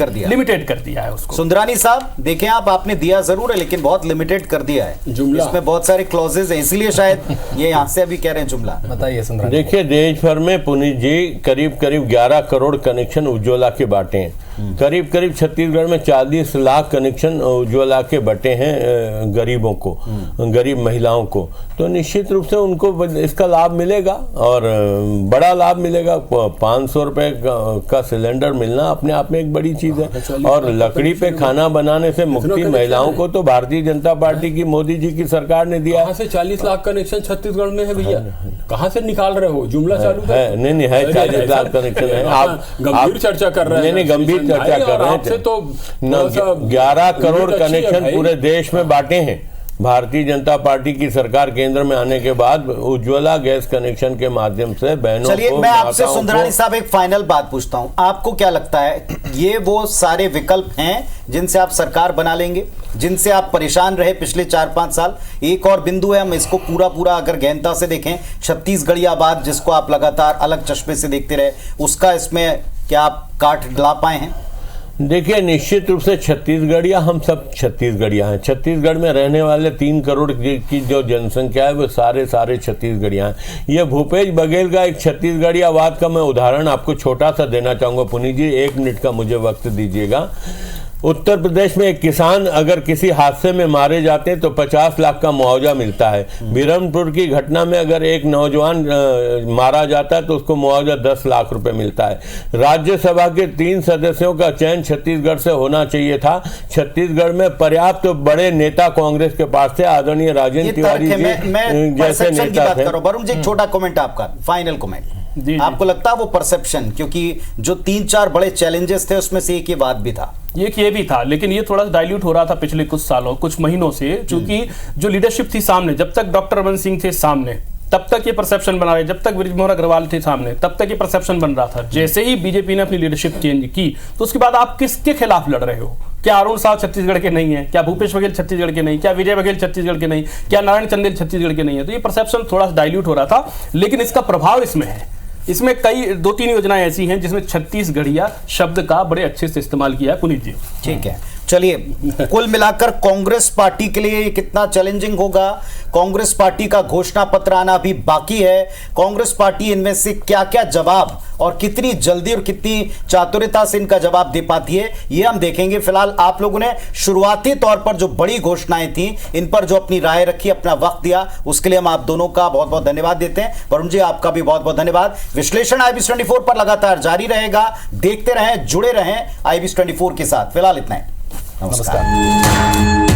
कर दिया है उसको। सुंदरानी साहब देखें, आपने दिया जरूर है लेकिन बहुत लिमिटेड कर दिया है, इसमें बहुत सारे क्लॉजेज हैं, इसलिए शायद ये यहाँ से अभी कह रहे हैं। जुमला बताइए सुंदरानी। देखिए, देश भर में पुनीत जी करीब 11 करोड़ कनेक्शन उज्ज्वला के बांटे हैं। करीब छत्तीसगढ़ में 40 लाख कनेक्शन उज्ज्वला के बटे हैं गरीबों को, गरीब महिलाओं को। तो निश्चित रूप से उनको इसका लाभ मिलेगा और बड़ा लाभ मिलेगा। 500 रुपए का सिलेंडर मिलना अपने आप में एक बड़ी चीज है। और लकड़ी पे खाना बनाने से मुक्ति महिलाओं को तो भारतीय जनता पार्टी की, मोदी जी की सरकार ने दिया। कहाँ से 40 लाख कनेक्शन छत्तीसगढ़ में है भैया? कहाँ से निकाल रहे हो? जुमला चालू है? नहीं है, 40 लाख कनेक्शन है। आप गंभीर चर्चा कर रहे हैं। नहीं, गंभीर चर्चा कर रहे हैं। तो 11 करोड़ कनेक्शन पूरे देश में बांटे हैं भारतीय जनता पार्टी की सरकार केंद्र में आने के बाद उज्ज्वला गैस कनेक्शन के माध्यम से बहनों चलिए को, मैं आपसे माताओं सुंदरानी को- साहब एक फाइनल बात पूछता हूं, आपको क्या लगता है ये वो सारे विकल्प हैं जिनसे आप सरकार बना लेंगे, जिनसे आप परेशान रहे पिछले 4-5 साल? एक और बिंदु है, हम इसको पूरा अगर गहनता से देखें, छत्तीसगढ़िया बात जिसको आप लगातार अलग चश्मे से देखते रहे, उसका इसमें क्या आप काट ला पाए हैं? देखिए, निश्चित रूप से छत्तीसगढ़िया, हम सब छत्तीसगढ़िया हैं। छत्तीसगढ़ में रहने वाले 3 करोड़ की जो जनसंख्या है वो सारे छत्तीसगढ़िया हैं। ये भूपेश बघेल का एक छत्तीसगढ़ियावाद का मैं उदाहरण आपको छोटा सा देना चाहूँगा। पुनीत जी 1 मिनट का मुझे वक्त दीजिएगा। उत्तर प्रदेश में एक किसान अगर किसी हादसे में मारे जाते हैं तो 50 लाख का मुआवजा मिलता है। बिरमपुर की घटना में अगर एक नौजवान मारा जाता है तो उसको मुआवजा 10 लाख रुपए मिलता है। राज्यसभा के 3 सदस्यों का चयन छत्तीसगढ़ से होना चाहिए था। छत्तीसगढ़ में पर्याप्त बड़े नेता कांग्रेस के पास थे, आदरणीय राजेंद्र तिवारी जी जैसे नेता थे। वरुण जी, एक छोटा कमेंट आपका, फाइनल कमेंट। आपको लगता है वो परसेप्शन, क्योंकि जो 3-4 बड़े चैलेंजेस थे उसमें से एक ये बात भी था, एक ये भी था, लेकिन ये थोड़ा डाइल्यूट हो रहा था पिछले कुछ महीनों से, क्योंकि जो लीडरशिप थी सामने, जब तक डॉक्टर रमन सिंह थे सामने तब तक ये परसेप्शन बना रहे, जब तक बृजमोहन अग्रवाल थे सामने तब तक ये परसेप्शन बन रहा था। जैसे ही बीजेपी ने अपनी लीडरशिप चेंज की तो उसके बाद आप किसके खिलाफ लड़ रहे हो? क्या अरुण साहब छत्तीसगढ़ के नहीं है? क्या भूपेश बघेल छत्तीसगढ़ के नहीं? क्या विजय बघेल छत्तीसगढ़ के नहीं? क्या नारायण चंदेल छत्तीसगढ़ के नहीं है? तो ये परसेप्शन थोड़ा सा डाइल्यूट हो रहा था, लेकिन इसका प्रभाव इसमें है। इसमें कई 2-3 योजनाएं ऐसी हैं जिसमें छत्तीसगढ़िया शब्द का बड़े अच्छे से इस्तेमाल किया है। पुनीत जी, ठीक है, चलिए कुल मिलाकर कांग्रेस पार्टी के लिए कितना चैलेंजिंग होगा? कांग्रेस पार्टी का घोषणा पत्र आना अभी बाकी है। कांग्रेस पार्टी इनमें से क्या क्या जवाब और कितनी जल्दी और कितनी चातुर्यता से इनका जवाब दे पाती है, ये हम देखेंगे। फिलहाल आप लोगों ने शुरुआती तौर पर जो बड़ी घोषणाएं थी इन पर जो अपनी राय रखी, अपना वक्त दिया, उसके लिए हम आप दोनों का बहुत बहुत धन्यवाद देते हैं। वरुण जी, आपका भी बहुत बहुत धन्यवाद। विश्लेषण IBS24 पर लगातार जारी रहेगा, देखते रहें, जुड़े रहें IBS24 के साथ। फिलहाल इतना ही, नमस्कार।